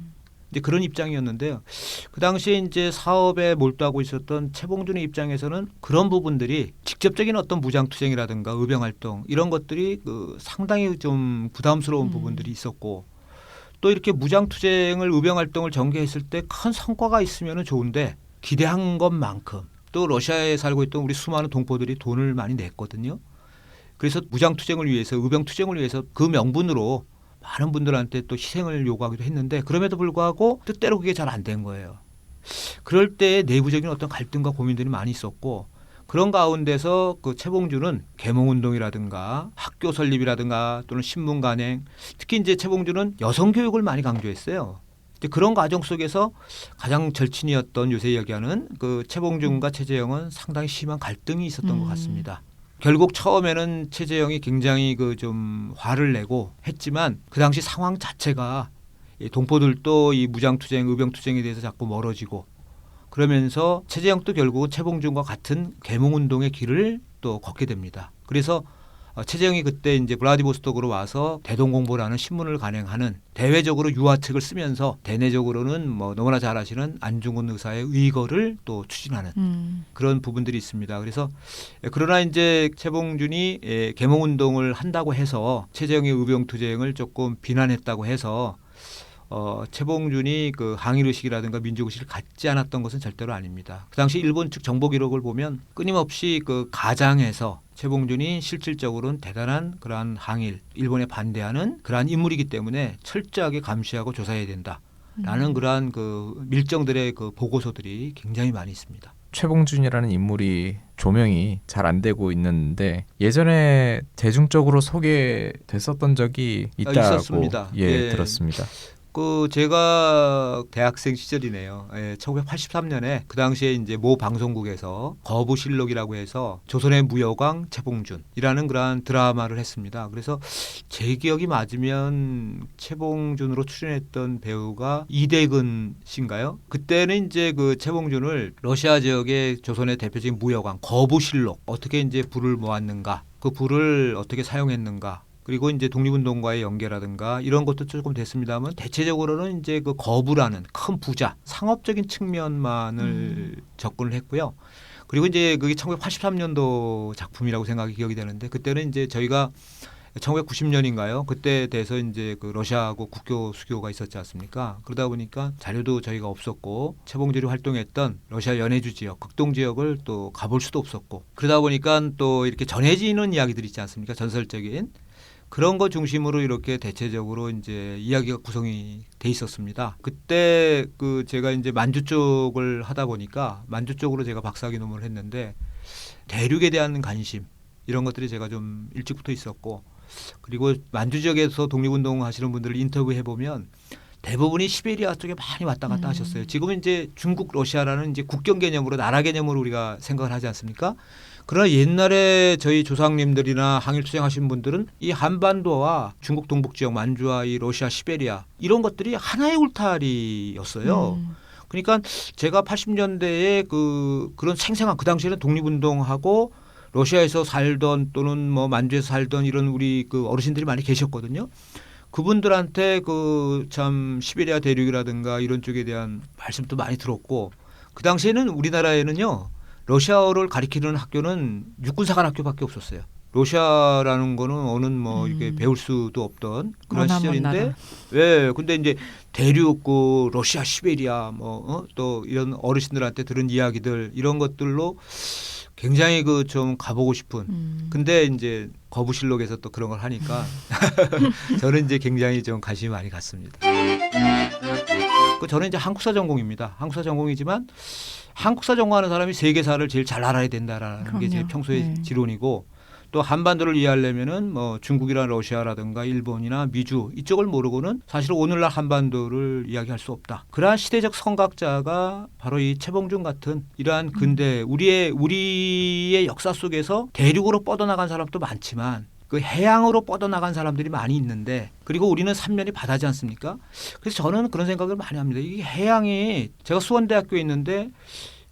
이제 그런 입장이었는데요. 그 당시에 이제 사업에 몰두하고 있었던 최봉준의 입장에서는 그런 부분들이 직접적인 어떤 무장투쟁이라든가 의병활동 이런 것들이 그 상당히 좀 부담스러운 부분들이 있었고 또 이렇게 무장투쟁을 의병활동을 전개했을 때 큰 성과가 있으면 좋은데 기대한 것만큼 또 러시아에 살고 있던 우리 수많은 동포들이 돈을 많이 냈거든요. 그래서 무장투쟁을 위해서 의병투쟁을 위해서 그 명분으로 많은 분들한테 또 희생을 요구하기도 했는데 그럼에도 불구하고 뜻대로 그게 잘 안 된 거예요. 그럴 때 내부적인 어떤 갈등과 고민들이 많이 있었고 그런 가운데서 그 최봉준은 계몽운동이라든가 학교 설립이라든가 또는 신문 간행 특히 이제 최봉준은 여성 교육을 많이 강조했어요. 이제 그런 과정 속에서 가장 절친이었던 요새 이야기하는 그 최봉준과 최재형은 상당히 심한 갈등이 있었던 것 같습니다. 결국 처음에는 최재형이 굉장히 그 좀 화를 내고 했지만 그 당시 상황 자체가 동포들도 이 무장투쟁, 의병투쟁에 대해서 자꾸 멀어지고 그러면서 최재형도 결국 최봉준과 같은 계몽운동의 길을 또 걷게 됩니다. 그래서 최재형이 그때 이제 블라디보스톡으로 와서 대동공보라는 신문을 간행하는 대외적으로 유화책을 쓰면서 대내적으로는 뭐 너무나 잘 아시는 안중근 의사의 의거를 또 추진하는 그런 부분들이 있습니다. 그래서 그러나 이제 최봉준이 계몽운동을 한다고 해서 최재형의 의병투쟁을 조금 비난했다고 해서 최봉준이 그 항일의식이라든가 민족의식을 갖지 않았던 것은 절대로 아닙니다. 그 당시 일본 측 정보 기록을 보면 끊임없이 그 가장에서 최봉준이 실질적으로는 대단한 그러한 항일, 일본에 반대하는 그러한 인물이기 때문에 철저하게 감시하고 조사해야 된다라는 그러한 그 밀정들의 그 보고서들이 굉장히 많이 있습니다. 최봉준이라는 인물이 조명이 잘 안 되고 있는데 예전에 대중적으로 소개됐었던 적이 있다고 있었습니다. 예. 들었습니다. 그 제가 대학생 시절이네요. 1983년에 그 당시에 이제 모 방송국에서 거부실록이라고 해서 조선의 무여광 최봉준이라는 그러한 드라마를 했습니다. 그래서 제 기억이 맞으면 최봉준으로 출연했던 배우가 이대근 씨인가요? 그때는 이제 그 최봉준을 러시아 지역의 조선의 대표적인 무여광 거부실록 어떻게 이제 불을 모았는가, 그 불을 어떻게 사용했는가. 그리고 이제 독립운동과의 연계라든가 이런 것도 조금 됐습니다만 대체적으로는 이제 그 거부라는 큰 부자 상업적인 측면만을 접근을 했고요. 그리고 이제 그게 1983년도 작품이라고 기억이 되는데 그때는 이제 저희가 1990년인가요? 그때 돼서 이제 그 러시아하고 국교 수교가 있었지 않습니까? 그러다 보니까 자료도 저희가 없었고 최봉준이 활동했던 러시아 연해주 지역, 극동 지역을 또 가볼 수도 없었고 그러다 보니까 또 이렇게 전해지는 이야기들이 있지 않습니까? 전설적인 그런 거 중심으로 이렇게 대체적으로 이제 이야기가 구성이 돼 있었습니다. 그때 그 제가 이제 만주 쪽을 하다 보니까 만주 쪽으로 제가 박사학위 논문을 했는데 대륙에 대한 관심 이런 것들이 제가 좀 일찍부터 있었고 그리고 만주 지역에서 독립운동 하시는 분들을 인터뷰해 보면 대부분이 시베리아 쪽에 많이 왔다 갔다 하셨어요. 지금은 이제 중국, 러시아라는 이제 국경 개념으로 나라 개념으로 우리가 생각을 하지 않습니까? 그러나 옛날에 저희 조상님들이나 항일 투쟁하신 분들은 이 한반도와 중국 동북 지역, 만주와 이 러시아, 시베리아 이런 것들이 하나의 울타리였어요. 그러니까 제가 80년대에 그런 생생한 그 당시에는 독립운동하고 러시아에서 살던 또는 뭐 만주에서 살던 이런 우리 그 어르신들이 많이 계셨거든요. 그분들한테 그 참 시베리아 대륙이라든가 이런 쪽에 대한 말씀도 많이 들었고 그 당시에는 우리나라에는요. 러시아어를 가리키는 학교는 육군사관학교밖에 없었어요. 러시아라는 거는 어느 뭐 이렇게 배울 수도 없던 그런 시절인데, 예. 근데 이제 대륙 그 러시아, 시베리아 뭐 또 이런 어르신들한테 들은 이야기들 이런 것들로 굉장히 그 좀 가보고 싶은. 근데 이제 거부실록에서 또 그런 걸 하니까 저는 이제 굉장히 좀 관심이 많이 갔습니다. 저는 이제 한국사 전공입니다. 한국사 전공이지만 한국사 전공하는 사람이 세계사를 제일 잘 알아야 된다라는 게 제 평소의 지론이고 또 한반도를 이해하려면은 뭐 중국이나 러시아라든가 일본이나 미주 이쪽을 모르고는 사실 오늘날 한반도를 이야기할 수 없다. 그러한 시대적 선각자가 바로 이 최봉준 같은 이러한 근대 우리의 역사 속에서 대륙으로 뻗어나간 사람도 많지만 그 해양으로 뻗어나간 사람들이 많이 있는데 그리고 우리는 삼면이 바다지 않습니까? 그래서 저는 그런 생각을 많이 합니다. 이 해양이 제가 수원대학교에 있는데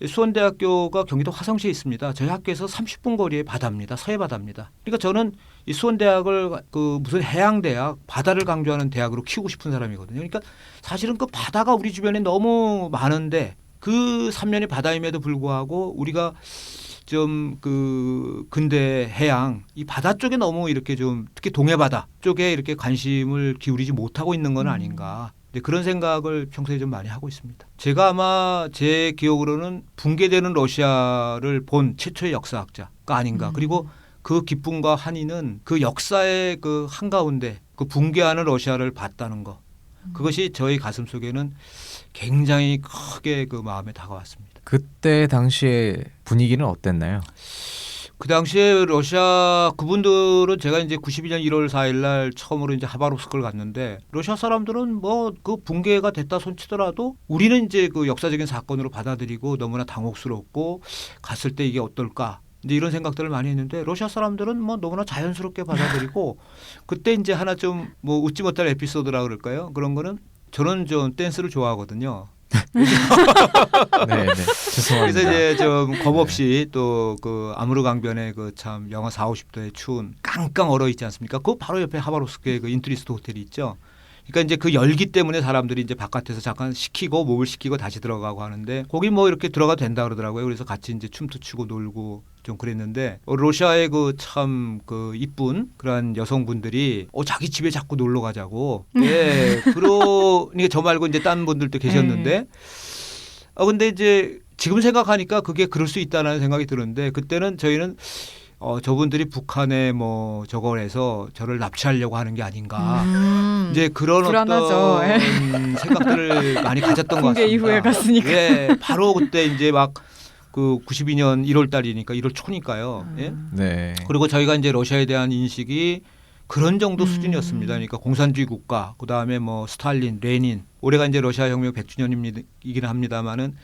수원대학교가 경기도 화성시에 있습니다. 저희 학교에서 30분 거리에 바다입니다. 서해바다입니다. 그러니까 저는 이 수원대학을 그 무슨 해양대학, 바다를 강조하는 대학으로 키우고 싶은 사람이거든요. 그러니까 사실은 그 바다가 우리 주변에 너무 많은데 그 삼면이 바다임에도 불구하고 우리가 좀 그 근대 해양 이 바다 쪽에 너무 이렇게 좀 특히 동해바다 쪽에 이렇게 관심을 기울이지 못하고 있는 건 아닌가. 그런 생각을 평소에 좀 많이 하고 있습니다. 제가 아마 제 기억으로는 붕괴되는 러시아를 본 최초의 역사학자가 아닌가. 그리고 그 기쁨과 한이는 그 역사의 그 한가운데 그 붕괴하는 러시아를 봤다는 거. 그것이 저희 가슴 속에는 굉장히 크게 그 마음에 다가왔습니다. 그때 당시의 분위기는 어땠나요? 그 당시에 러시아 그분들은 제가 이제 92년 1월 4일 날 처음으로 이제 하바롭스크를 갔는데 러시아 사람들은 뭐 그 붕괴가 됐다 손치더라도 우리는 이제 그 역사적인 사건으로 받아들이고 너무나 당혹스럽고 갔을 때 이게 어떨까 이제 이런 생각들을 많이 했는데 러시아 사람들은 뭐 너무나 자연스럽게 받아들이고 그때 이제 하나 좀 뭐 웃지 못할 에피소드라 그럴까요? 그런 거는 저는 좀 댄스를 좋아하거든요. 네, 죄송합니다. 그래서 이제 좀 겁 없이 또 그 아무르 강변에 그 참 영하 4, 50도의 추운 깡깡 얼어 있지 않습니까? 그 바로 옆에 하바롭스크에 그 인투리스트 호텔이 있죠. 그러니까 이제 그 열기 때문에 사람들이 이제 바깥에서 잠깐 식히고 목을 식히고 다시 들어가고 하는데 거기 뭐 이렇게 들어가도 된다 그러더라고요. 그래서 같이 이제 춤도 추고 놀고 좀 그랬는데 러시아의 그 참 그 이쁜 그런 여성분들이 자기 집에 자꾸 놀러 가자고. 예. 그러니까 저 말고 이제 딴 분들도 계셨는데 근데 이제 지금 생각하니까 그게 그럴 수 있다는 생각이 드는데 그때는 저희는 저분들이 북한에 뭐 저걸 해서 저를 납치하려고 하는 게 아닌가. 이제 그런 불안하죠. 어떤 생각들을 많이 가졌던 것 같습니다. 이후에 갔으니까. 예, 바로 그때 이제 막 그 92년 1월 달이니까 1월 초니까요. 예? 네. 그리고 저희가 이제 러시아에 대한 인식이 그런 정도 수준이었습니다. 그러니까 공산주의 국가, 그 다음에 뭐 스탈린, 레닌. 올해가 이제 러시아 혁명 100주년이긴 합니다만은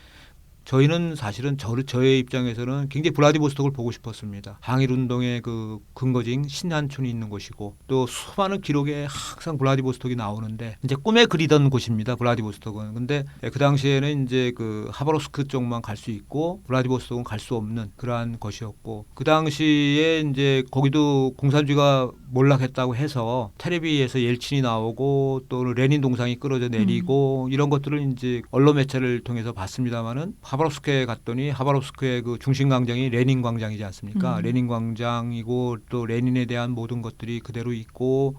저희는 사실은 저의 입장에서는 굉장히 블라디보스톡을 보고 싶었습니다. 항일운동의 그 근거지인 신한촌이 있는 곳이고 또 수많은 기록에 항상 블라디보스톡이 나오는데 이제 꿈에 그리던 곳입니다. 블라디보스톡은. 근데 그 당시에는 이제 그 하바롭스크 쪽만 갈 수 있고 블라디보스톡은 갈 수 없는 그러한 것이었고 그 당시에 이제 거기도 공산주의가 몰락했다고 해서 텔레비에서 옐친이 나오고 또 레닌 동상이 끌어져 내리고 이런 것들을 이제 언론 매체를 통해서 봤습니다마는 하바롭스크에 갔더니 하바롭스크의 그 중심 광장이 레닌 광장이지 않습니까? 레닌 광장이고 또 레닌에 대한 모든 것들이 그대로 있고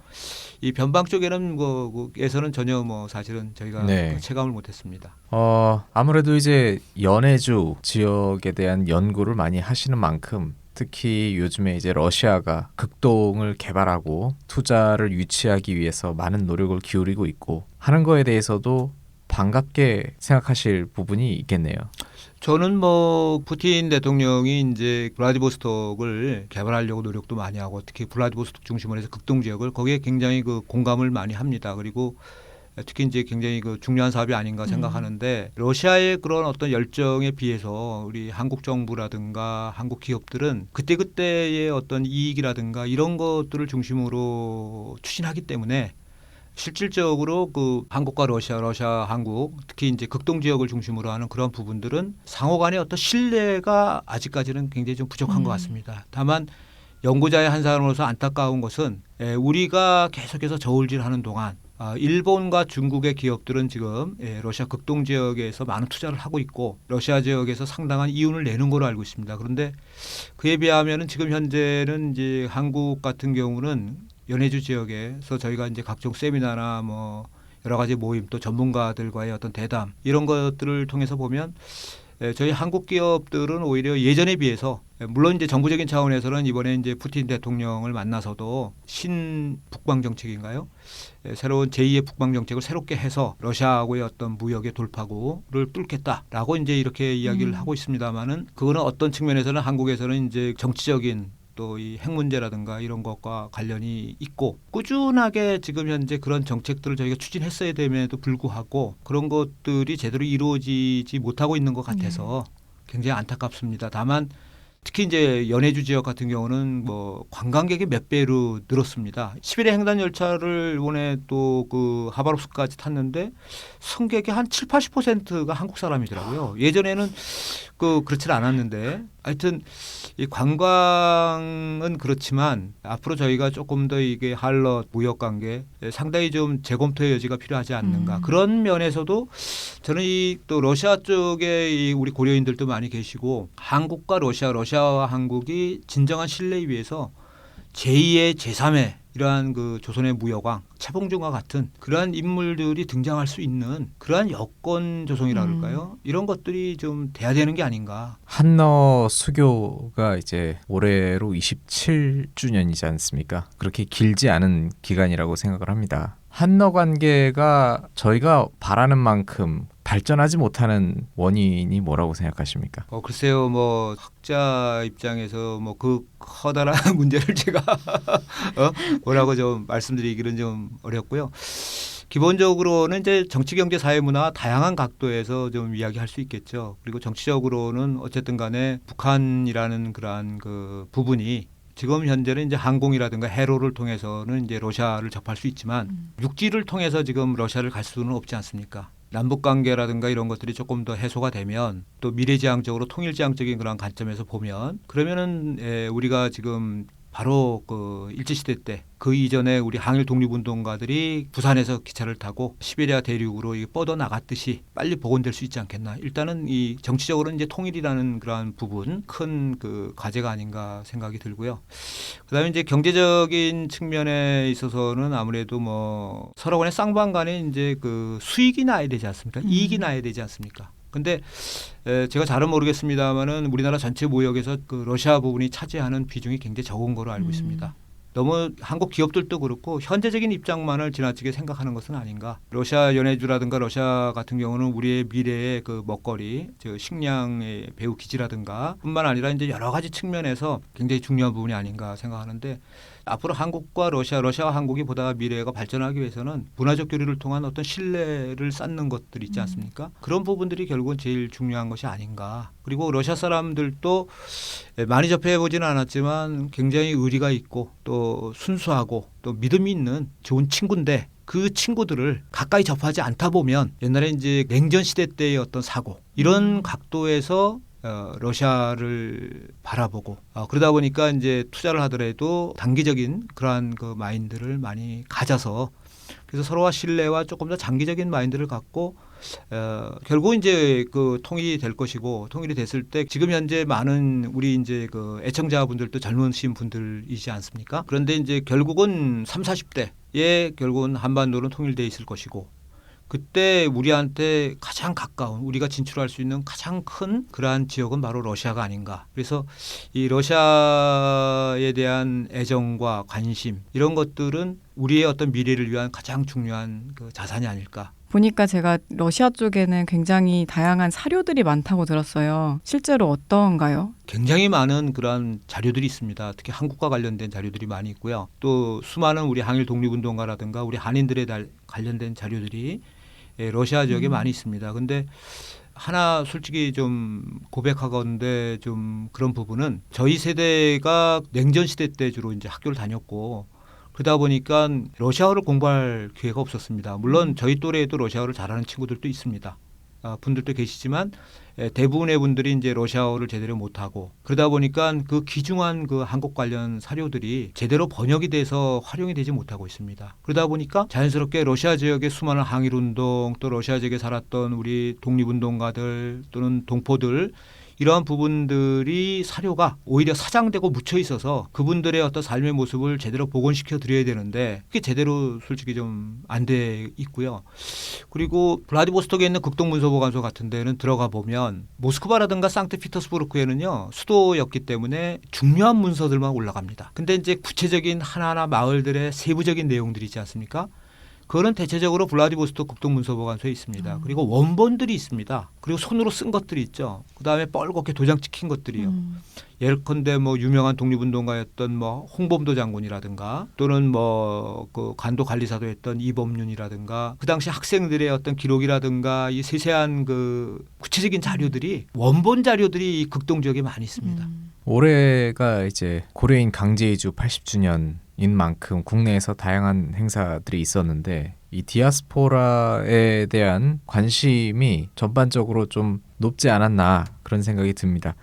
이 변방 쪽에는 뭐에서는 전혀 뭐 사실은 저희가 체감을 못했습니다. 아무래도 이제 연해주 지역에 대한 연구를 많이 하시는 만큼 특히 요즘에 이제 러시아가 극동을 개발하고 투자를 유치하기 위해서 많은 노력을 기울이고 있고 하는 거에 대해서도 반갑게 생각하실 부분이 있겠네요. 저는 뭐 푸틴 대통령이 이제 블라디보스톡을 개발하려고 노력도 많이 하고 특히 블라디보스톡 중심으로 해서 극동 지역을 거기에 굉장히 그 공감을 많이 합니다. 그리고 특히 이제 굉장히 그 중요한 사업이 아닌가 생각하는데 러시아의 그런 어떤 열정에 비해서 우리 한국 정부라든가 한국 기업들은 그때그때의 어떤 이익이라든가 이런 것들을 중심으로 추진하기 때문에 실질적으로 그 한국과 러시아, 한국 특히 이제 극동 지역을 중심으로 하는 그런 부분들은 상호 간의 어떤 신뢰가 아직까지는 굉장히 좀 부족한 것 같습니다. 다만 연구자의 한 사람으로서 안타까운 것은 우리가 계속해서 저울질하는 동안 일본과 중국의 기업들은 지금 러시아 극동 지역에서 많은 투자를 하고 있고 러시아 지역에서 상당한 이윤을 내는 걸로 알고 있습니다. 그런데 그에 비하면은 지금 현재는 이제 한국 같은 경우는 연해주 지역에서 저희가 이제 각종 세미나나 뭐 여러 가지 모임 또 전문가들과의 어떤 대담 이런 것들을 통해서 보면 저희 한국 기업들은 오히려 예전에 비해서 물론 이제 정부적인 차원에서는 이번에 이제 푸틴 대통령을 만나서도 신북방 정책인가요? 새로운 제2의 북방 정책을 새롭게 해서 러시아하고의 어떤 무역의 돌파구를 뚫겠다라고 이제 이렇게 이야기를 하고 있습니다만은 그거는 어떤 측면에서는 한국에서는 이제 정치적인 또 이 핵 문제라든가 이런 것과 관련이 있고 꾸준하게 지금 현재 그런 정책들을 저희가 추진했어야 됨에도 불구하고 그런 것들이 제대로 이루어지지 못하고 있는 것 같아서 굉장히 안타깝습니다. 다만 특히 이제 연해주 지역 같은 경우는 뭐 관광객이 몇 배로 늘었습니다. 11회 횡단 열차를 이번에 또 그 하바롭스크까지 탔는데 승객의 한 7, 80%가 한국 사람이더라고요. 예전에는 그렇지 않았는데 하여튼 이 관광은 그렇지만 앞으로 저희가 조금 더 이게 할럿 무역 관계 상당히 좀 재검토의 여지가 필요하지 않는가. 그런 면에서도 저는 이 또 러시아 쪽에 이 우리 고려인들도 많이 계시고 한국과 러시아와 한국이 진정한 신뢰에 위해서 제2의 제3의 이러한 그 조선의 무역왕 차봉준과 같은 그러한 인물들이 등장할 수 있는 그러한 여건 조성이라 그럴까요? 이런 것들이 좀 돼야 되는 게 아닌가. 한러 수교가 이제 올해로 27주년이지 않습니까? 그렇게 길지 않은 기간이라고 생각을 합니다. 한러 관계가 저희가 바라는 만큼 발전하지 못하는 원인이 뭐라고 생각하십니까? 글쎄요, 뭐 학자 입장에서 뭐 그 커다란 문제를 제가 뭐라고 좀 말씀드리기는 좀 어렵고요. 기본적으로는 이제 정치, 경제, 사회, 문화 다양한 각도에서 좀 이야기할 수 있겠죠. 그리고 정치적으로는 어쨌든 간에 북한이라는 그러한 그 부분이 지금 현재는 이제 항공이라든가 해로를 통해서는 이제 러시아를 접할 수 있지만 육지를 통해서 지금 러시아를 갈 수는 없지 않습니까? 남북 관계라든가 이런 것들이 조금 더 해소가 되면 또 미래지향적으로 통일지향적인 그런 관점에서 보면 그러면은 우리가 지금 바로 그 일제시대 때 그 이전에 우리 항일 독립운동가들이 부산에서 기차를 타고 시베리아 대륙으로 뻗어 나갔듯이 빨리 복원될 수 있지 않겠나. 일단은 이 정치적으로는 이제 통일이라는 그러한 부분 큰 그 과제가 아닌가 생각이 들고요. 그다음에 이제 경제적인 측면에 있어서는 아무래도 뭐 서로 간의 쌍방간에 이제 그 수익이 나야 되지 않습니까? 이익이 나야 되지 않습니까? 근데 제가 잘은 모르겠습니다만은 우리나라 전체 무역에서 그 러시아 부분이 차지하는 비중이 굉장히 적은 거로 알고 있습니다. 너무 한국 기업들도 그렇고 현재적인 입장만을 지나치게 생각하는 것은 아닌가. 러시아 연해주라든가 러시아 같은 경우는 우리의 미래의 그 먹거리, 즉 식량의 배후 기지라든가 뿐만 아니라 이제 여러 가지 측면에서 굉장히 중요한 부분이 아닌가 생각하는데 앞으로 한국과 러시아와 한국이 보다 미래가 발전하기 위해서는 문화적 교류를 통한 어떤 신뢰를 쌓는 것들이 있지 않습니까? 그런 부분들이 결국은 제일 중요한 것이 아닌가. 그리고 러시아 사람들도 많이 접해보지는 않았지만 굉장히 의리가 있고 또 순수하고 또 믿음이 있는 좋은 친구인데 그 친구들을 가까이 접하지 않다 보면 옛날에 이제 냉전 시대 때의 어떤 사고 이런 각도에서 러시아를 바라보고 그러다 보니까 이제 투자를 하더라도 단기적인 그러한 그 마인드를 많이 가져서 그래서 서로와 신뢰와 조금 더 장기적인 마인드를 갖고 결국 이제 그 통일이 될 것이고 통일이 됐을 때 지금 현재 많은 우리 이제 그 애청자분들도 젊으신 분들이지 않습니까? 그런데 이제 결국은 3, 40대에 결국은 한반도는 통일돼 있을 것이고 그때 우리한테 가장 가까운 우리가 진출할 수 있는 가장 큰 그러한 지역은 바로 러시아가 아닌가. 그래서 이 러시아에 대한 애정과 관심 이런 것들은 우리의 어떤 미래를 위한 가장 중요한 그 자산이 아닐까. 보니까 제가 러시아 쪽에는 굉장히 다양한 사료들이 많다고 들었어요. 실제로 어떤가요? 굉장히 많은 그러한 자료들이 있습니다. 특히 한국과 관련된 자료들이 많이 있고요. 또 수많은 우리 항일 독립운동가라든가 우리 한인들에 관련된 자료들이 러시아 지역에 많이 있습니다. 근데 하나 솔직히 좀 고백하건대 좀 그런 부분은 저희 세대가 냉전 시대 때 주로 이제 학교를 다녔고 그러다 보니까 러시아어를 공부할 기회가 없었습니다. 물론 저희 또래에도 러시아어를 잘하는 친구들도 있습니다. 분들도 계시지만 대부분의 분들이 이제 러시아어를 제대로 못하고 그러다 보니까 그 귀중한 그 한국 관련 사료들이 제대로 번역이 돼서 활용이 되지 못하고 있습니다. 그러다 보니까 자연스럽게 러시아 지역의 수많은 항일운동 또 러시아 지역에 살았던 우리 독립운동가들 또는 동포들 이러한 부분들이 사료가 오히려 사장되고 묻혀 있어서 그분들의 어떤 삶의 모습을 제대로 복원시켜 드려야 되는데 그게 제대로 솔직히 좀 안 돼 있고요. 그리고 블라디보스톡에 있는 극동문서보관소 같은 데는 들어가 보면 모스크바라든가 상트피터스부르크에는요 수도였기 때문에 중요한 문서들만 올라갑니다. 근데 이제 구체적인 하나하나 마을들의 세부적인 내용들이 있지 않습니까? 그거는 대체적으로 블라디보스톡 극동문서보관소에 있습니다. 그리고 원본들이 있습니다. 그리고 손으로 쓴 것들이 있죠. 그다음에 뻘겋게 도장 찍힌 것들이요. 예컨대 뭐 유명한 독립운동가였던 뭐 홍범도 장군이라든가 또는 뭐 그 간도 관리사도 했던 이범윤이라든가 그 당시 학생들의 어떤 기록이라든가 이 세세한 그 구체적인 자료들이 원본 자료들이 이 극동 지역에 많이 있습니다. 올해가 이제 고려인 강제 이주 80주년인 만큼 국내에서 다양한 행사들이 있었는데 이 디아스포라에 대한 관심이 전반적으로 좀 높지 않았나 그런 생각이 듭니다.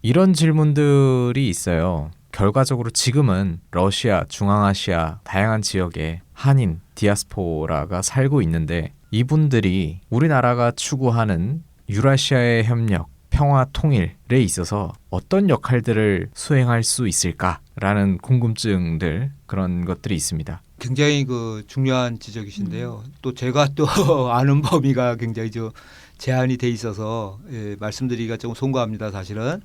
이런 질문들이 있어요. 결과적으로 지금은 러시아, 중앙아시아 다양한 지역에 한인, 디아스포라가 살고 있는데 이분들이 우리나라가 추구하는 유라시아의 협력, 평화 통일에 있어서 어떤 역할들을 수행할 수 있을까라는 궁금증들 그런 것들이 있습니다. 굉장히 그 중요한 지적이신데요. 또 제가 또 아는 범위가 굉장히 좀 제한이 돼 있어서 말씀드리기가 좀 송구합니다, 사실은.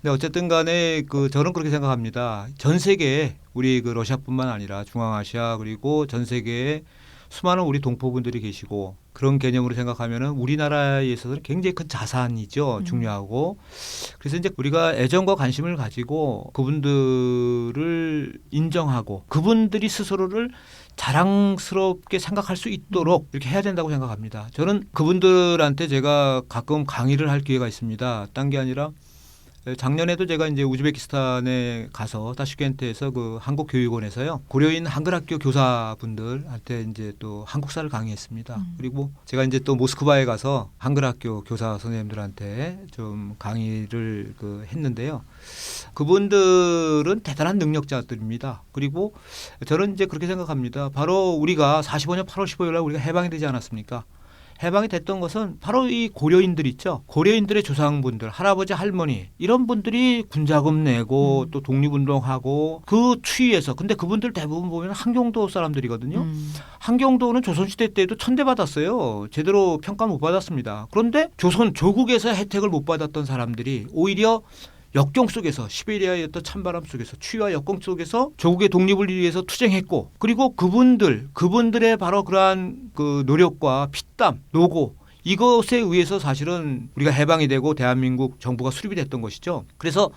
근데 어쨌든 간에 그 저는 그렇게 생각합니다. 전 세계에 우리 그 러시아뿐만 아니라 중앙아시아 그리고 전 세계에 수많은 우리 동포분들이 계시고 그런 개념으로 생각하면은 우리나라에 있어서는 굉장히 큰 자산이죠. 중요하고. 그래서 이제 우리가 애정과 관심을 가지고 그분들을 인정하고 그분들이 스스로를 자랑스럽게 생각할 수 있도록 이렇게 해야 된다고 생각합니다. 저는 그분들한테 제가 가끔 강의를 할 기회가 있습니다. 딴 게 아니라 작년에도 제가 이제 우즈베키스탄에 가서 타슈켄트에서 그 한국교육원에서요 고려인 한글학교 교사분들한테 이제 또 한국사를 강의했습니다. 그리고 제가 이제 또 모스크바에 가서 한글학교 교사 선생님들한테 좀 강의를 그 했는데요. 그분들은 대단한 능력자들입니다. 그리고 저는 이제 그렇게 생각합니다. 바로 우리가 45년 8월 15일 날 우리가 해방이 되지 않았습니까? 해방이 됐던 것은 바로 이 고려인들 있죠. 고려인들의 조상분들, 할아버지, 할머니 이런 분들이 군자금 내고 또 독립운동하고 그 추위에서 근데 그분들 대부분 보면 한경도 사람들이거든요. 한경도는 조선시대 때도 천대받았어요. 제대로 평가 못 받았습니다. 그런데 조선 조국에서 혜택을 못 받았던 사람들이 오히려 역경 속에서 시베리아의 어떤 찬바람 속에서 추위와 역경 속에서 조국의 독립을 위해서 투쟁했고 그리고 그분들의 바로 그러한 그 노력과 피땀, 노고 이것에 의해서 사실은 우리가 해방이 되고 대한민국 정부가 수립이 됐던 것이죠. 그래서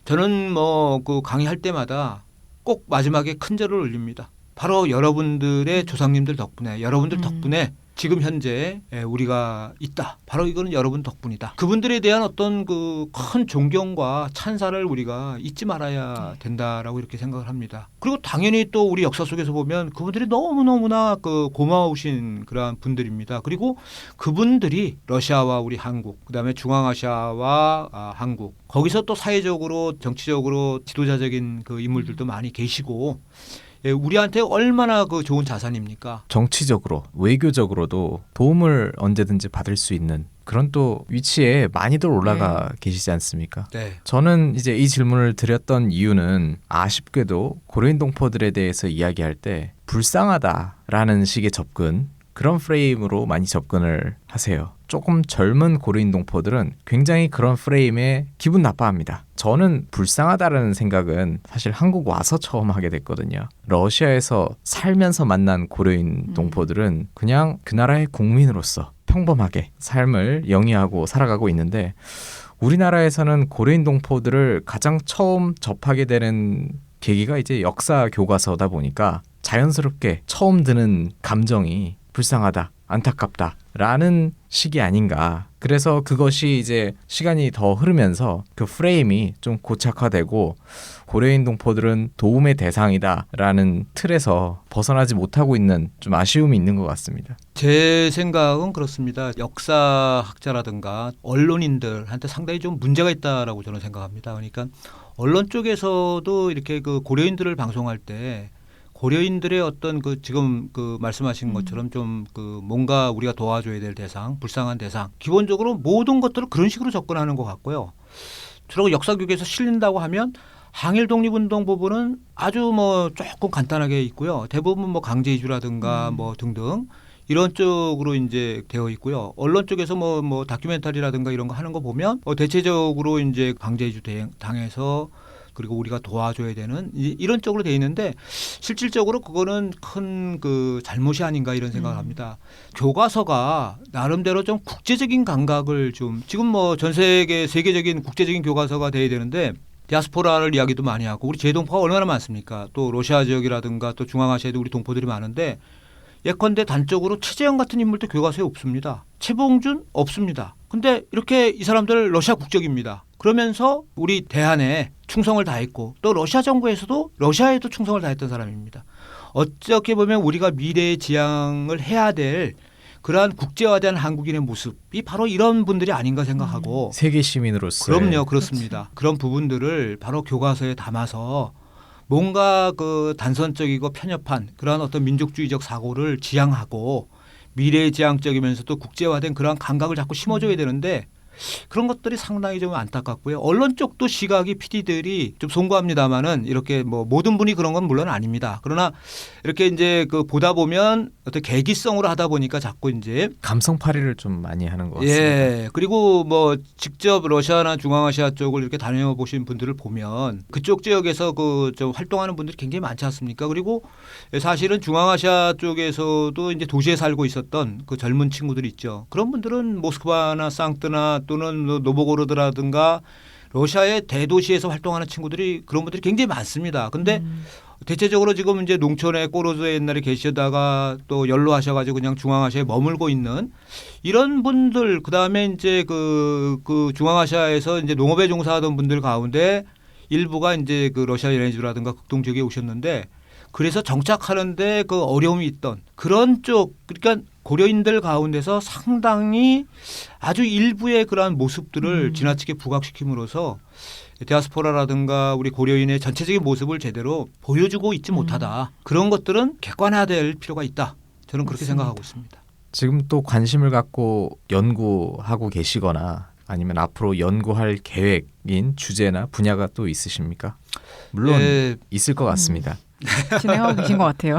저는 뭐 그 강의할 때마다 꼭 마지막에 큰 절을 올립니다. 바로 여러분들의 조상님들 덕분에 여러분들 덕분에 지금 현재 우리가 있다. 바로 이거는 여러분 덕분이다. 그분들에 대한 어떤 그 큰 존경과 찬사를 우리가 잊지 말아야 된다라고 이렇게 생각을 합니다. 그리고 당연히 또 우리 역사 속에서 보면 그분들이 너무너무나 그 고마우신 그러한 분들입니다. 그리고 그분들이 러시아와 우리 한국, 그다음에 중앙아시아와 한국, 거기서 또 사회적으로 정치적으로 지도자적인 그 인물들도 많이 계시고 우리한테 얼마나 그 좋은 자산입니까? 정치적으로, 외교적으로도 도움을 언제든지 받을 수 있는 그런 또 위치에 많이들 올라가 계시지 않습니까? 네. 저는 이제 이 질문을 드렸던 이유는 아쉽게도 고려인 동포들에 대해서 이야기할 때 불쌍하다라는 식의 접근, 그런 프레임으로 많이 접근을 하세요. 조금 젊은 고려인 동포들은 굉장히 그런 프레임에 기분 나빠합니다. 저는 불쌍하다라는 생각은 사실 한국 와서 처음 하게 됐거든요. 러시아에서 살면서 만난 고려인 동포들은 그냥 그 나라의 국민으로서 평범하게 삶을 영위하고 살아가고 있는데 우리나라에서는 고려인 동포들을 가장 처음 접하게 되는 계기가 이제 역사 교과서다 보니까 자연스럽게 처음 드는 감정이 불쌍하다, 안타깝다 라는 식이 아닌가. 그래서 그것이 이제 시간이 더 흐르면서 그 프레임이 좀 고착화되고 고려인 동포들은 도움의 대상이다 라는 틀에서 벗어나지 못하고 있는 좀 아쉬움이 있는 것 같습니다. 제 생각은 그렇습니다. 역사학자라든가 언론인들한테 상당히 좀 문제가 있다라고 저는 생각합니다. 그러니까 언론 쪽에서도 이렇게 그 고려인들을 방송할 때 고려인들의 어떤 그 지금 그 말씀하신 것처럼 좀 그 뭔가 우리가 도와줘야 될 대상, 불쌍한 대상, 기본적으로 모든 것들을 그런 식으로 접근하는 것 같고요. 주로 역사 교육에서 실린다고 하면 항일 독립운동 부분은 아주 뭐 조금 간단하게 있고요. 대부분 뭐 강제 이주라든가 뭐 등등 이런 쪽으로 이제 되어 있고요. 언론 쪽에서 뭐 다큐멘터리라든가 이런 거 하는 거 보면 대체적으로 이제 강제 이주 당해서 그리고 우리가 도와줘야 되는 이런 쪽으로 돼 있는데 실질적으로 그거는 큰 그 잘못이 아닌가 이런 생각을 합니다. 교과서가 나름대로 좀 국제적인 감각을 좀 지금 뭐 전 세계 세계적인 국제적인 교과서가 돼야 되는데 디아스포라를 이야기도 많이 하고 우리 재동포가 얼마나 많습니까? 또 러시아 지역이라든가 또 중앙아시아에도 우리 동포들이 많은데 예컨대 단적으로 최재형 같은 인물도 교과서에 없습니다. 최봉준 없습니다. 근데 이렇게 이 사람들 러시아 국적입니다. 그러면서 우리 대한에 충성을 다했고 또 러시아 정부에서도 러시아에도 충성을 다했던 사람입니다. 어떻게 보면 우리가 미래의 지향을 해야 될 그러한 국제화된 한국인의 모습이 바로 이런 분들이 아닌가 생각하고 세계 시민으로서 그럼요. 그렇습니다. 그런 부분들을 바로 교과서에 담아서 뭔가 그 단선적이고 편협한 그러한 어떤 민족주의적 사고를 지향하고 미래지향적이면서도 국제화된 그러한 감각을 자꾸 심어줘야 되는데 그런 것들이 상당히 좀 안타깝고요. 언론 쪽도 시각이 PD들이 좀 송구합니다마는 이렇게 뭐 모든 분이 그런 건 물론 아닙니다. 그러나 이렇게 이제 그 보다 보면 어떤 계기성으로 하다 보니까 자꾸 이제 감성팔이를 좀 많이 하는 것 같습니다. 예. 그리고 뭐 직접 러시아나 중앙아시아 쪽을 이렇게 다녀보신 분들을 보면 그쪽 지역에서 그 좀 활동하는 분들이 굉장히 많지 않습니까? 그리고 사실은 중앙아시아 쪽에서도 이제 도시에 살고 있었던 그 젊은 친구들이 있죠. 그런 분들은 모스크바나 상트나 또는 노보고로드라든가 러시아의 대도시에서 활동하는 친구들이 그런 분들이 굉장히 많습니다. 근데 대체적으로 지금 이제 농촌에 꼬로즈에 옛날에 계시다가 또 연로하셔가지고 그냥 중앙아시아에 머물고 있는 이런 분들 그다음에 이제 그 중앙아시아에서 이제 농업에 종사하던 분들 가운데 일부가 이제 그 러시아 연해주라든가 극동 지역에 오셨는데 그래서 정착하는데 그 어려움이 있던 그런 쪽 그러니까 고려인들 가운데서 상당히 아주 일부의 그러한 모습들을 지나치게 부각시킴으로써 디아스포라라든가 우리 고려인의 전체적인 모습을 제대로 보여주고 있지 못하다. 그런 것들은 객관화될 필요가 있다. 저는 그렇게 맞습니다. 생각하고 있습니다. 지금 또 관심을 갖고 연구하고 계시거나 아니면 앞으로 연구할 계획인 주제나 분야가 또 있으십니까? 물론 예, 있을 것 같습니다. 진행하고 계신 것 같아요.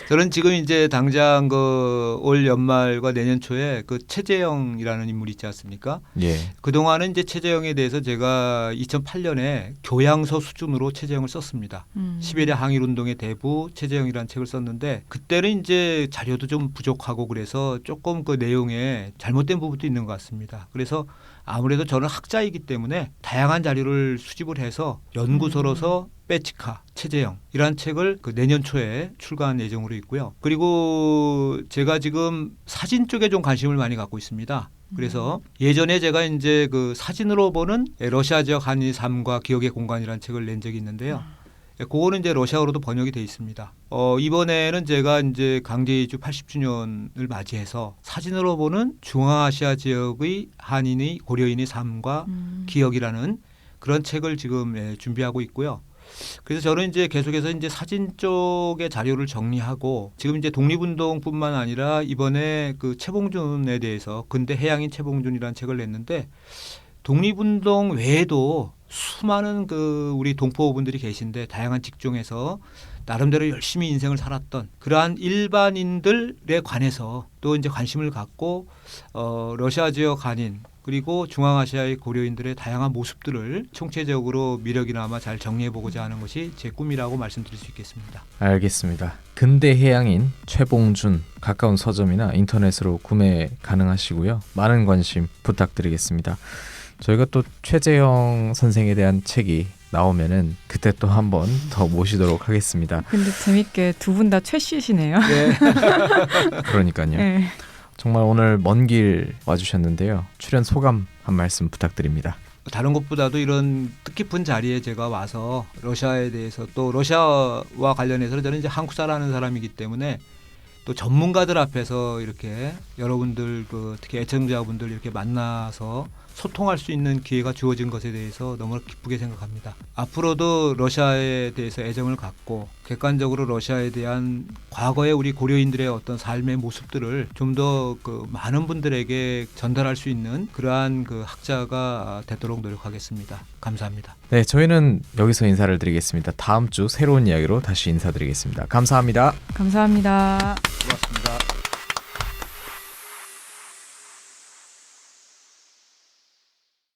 저는 지금 이제 당장 그 올 연말과 내년 초에 그 최재형이라는 인물이 있지 않습니까? 예. 그동안은 이제 최재형에 대해서 제가 2008년에 교양서 수준으로 최재형을 썼습니다. 11대 항일운동의 대부 최재형이라는 책을 썼는데 그때는 이제 자료도 좀 부족하고 그래서 조금 그 내용에 잘못된 부분도 있는 것 같습니다. 그래서 아무래도 저는 학자이기 때문에 다양한 자료를 수집을 해서 연구서로서 빼치카, 최재형이라는 책을 그 내년 초에 출간 예정으로 있고요. 그리고 제가 지금 사진 쪽에 좀 관심을 많이 갖고 있습니다. 그래서 예전에 제가 이제 그 사진으로 보는 러시아 지역 한인의 삶과 기억의 공간이라는 책을 낸 적이 있는데요. 그거는 이제 러시아어로도 번역이 돼 있습니다. 이번에는 제가 이제 강제 이주 80주년을 맞이해서 사진으로 보는 중앙아시아 지역의 한인의 고려인의 삶과 기억이라는 그런 책을 지금 준비하고 있고요. 그래서 저는 이제 계속해서 이제 사진 쪽의 자료를 정리하고 지금 이제 독립운동뿐만 아니라 이번에 그 최봉준에 대해서 근대 해양인 최봉준이라는 책을 냈는데 독립운동 외에도 수많은 그 우리 동포분들이 계신데 다양한 직종에서 나름대로 열심히 인생을 살았던 그러한 일반인들에 관해서 또 이제 관심을 갖고 러시아 지역 한인 그리고 중앙아시아의 고려인들의 다양한 모습들을 총체적으로 미력이나마 잘 정리해보고자 하는 것이 제 꿈이라고 말씀드릴 수 있겠습니다. 알겠습니다. 근대 해양인 최봉준 가까운 서점이나 인터넷으로 구매 가능하시고요. 많은 관심 부탁드리겠습니다. 저희가 또 최재형 선생에 대한 책이 나오면은 그때 또 한 번 더 모시도록 하겠습니다. 근데 재밌게 두 분 다 최씨시네요. 네. 그러니까요. 네. 정말 오늘 먼 길 와주셨는데요. 출연 소감 한 말씀 부탁드립니다. 다른 것보다도 이런 뜻깊은 자리에 제가 와서 러시아에 대해서 또 러시아와 관련해서 저는 이제 한국 사라는 사람이기 때문에 또 전문가들 앞에서 이렇게 여러분들 특히 애청자분들 이렇게 만나서 소통할 수 있는 기회가 주어진 것에 대해서 너무 기쁘게 생각합니다. 앞으로도 러시아에 대해서 애정을 갖고 객관적으로 러시아에 대한 과거의 우리 고려인들의 어떤 삶의 모습들을 좀 더 많은 분들에게 전달할 수 있는 그러한 학자가 되도록 노력하겠습니다. 감사합니다. 네, 저희는 여기서 인사를 드리겠습니다. 다음 주 새로운 이야기로 다시 인사드리겠습니다. 감사합니다. 감사합니다. 고맙습니다.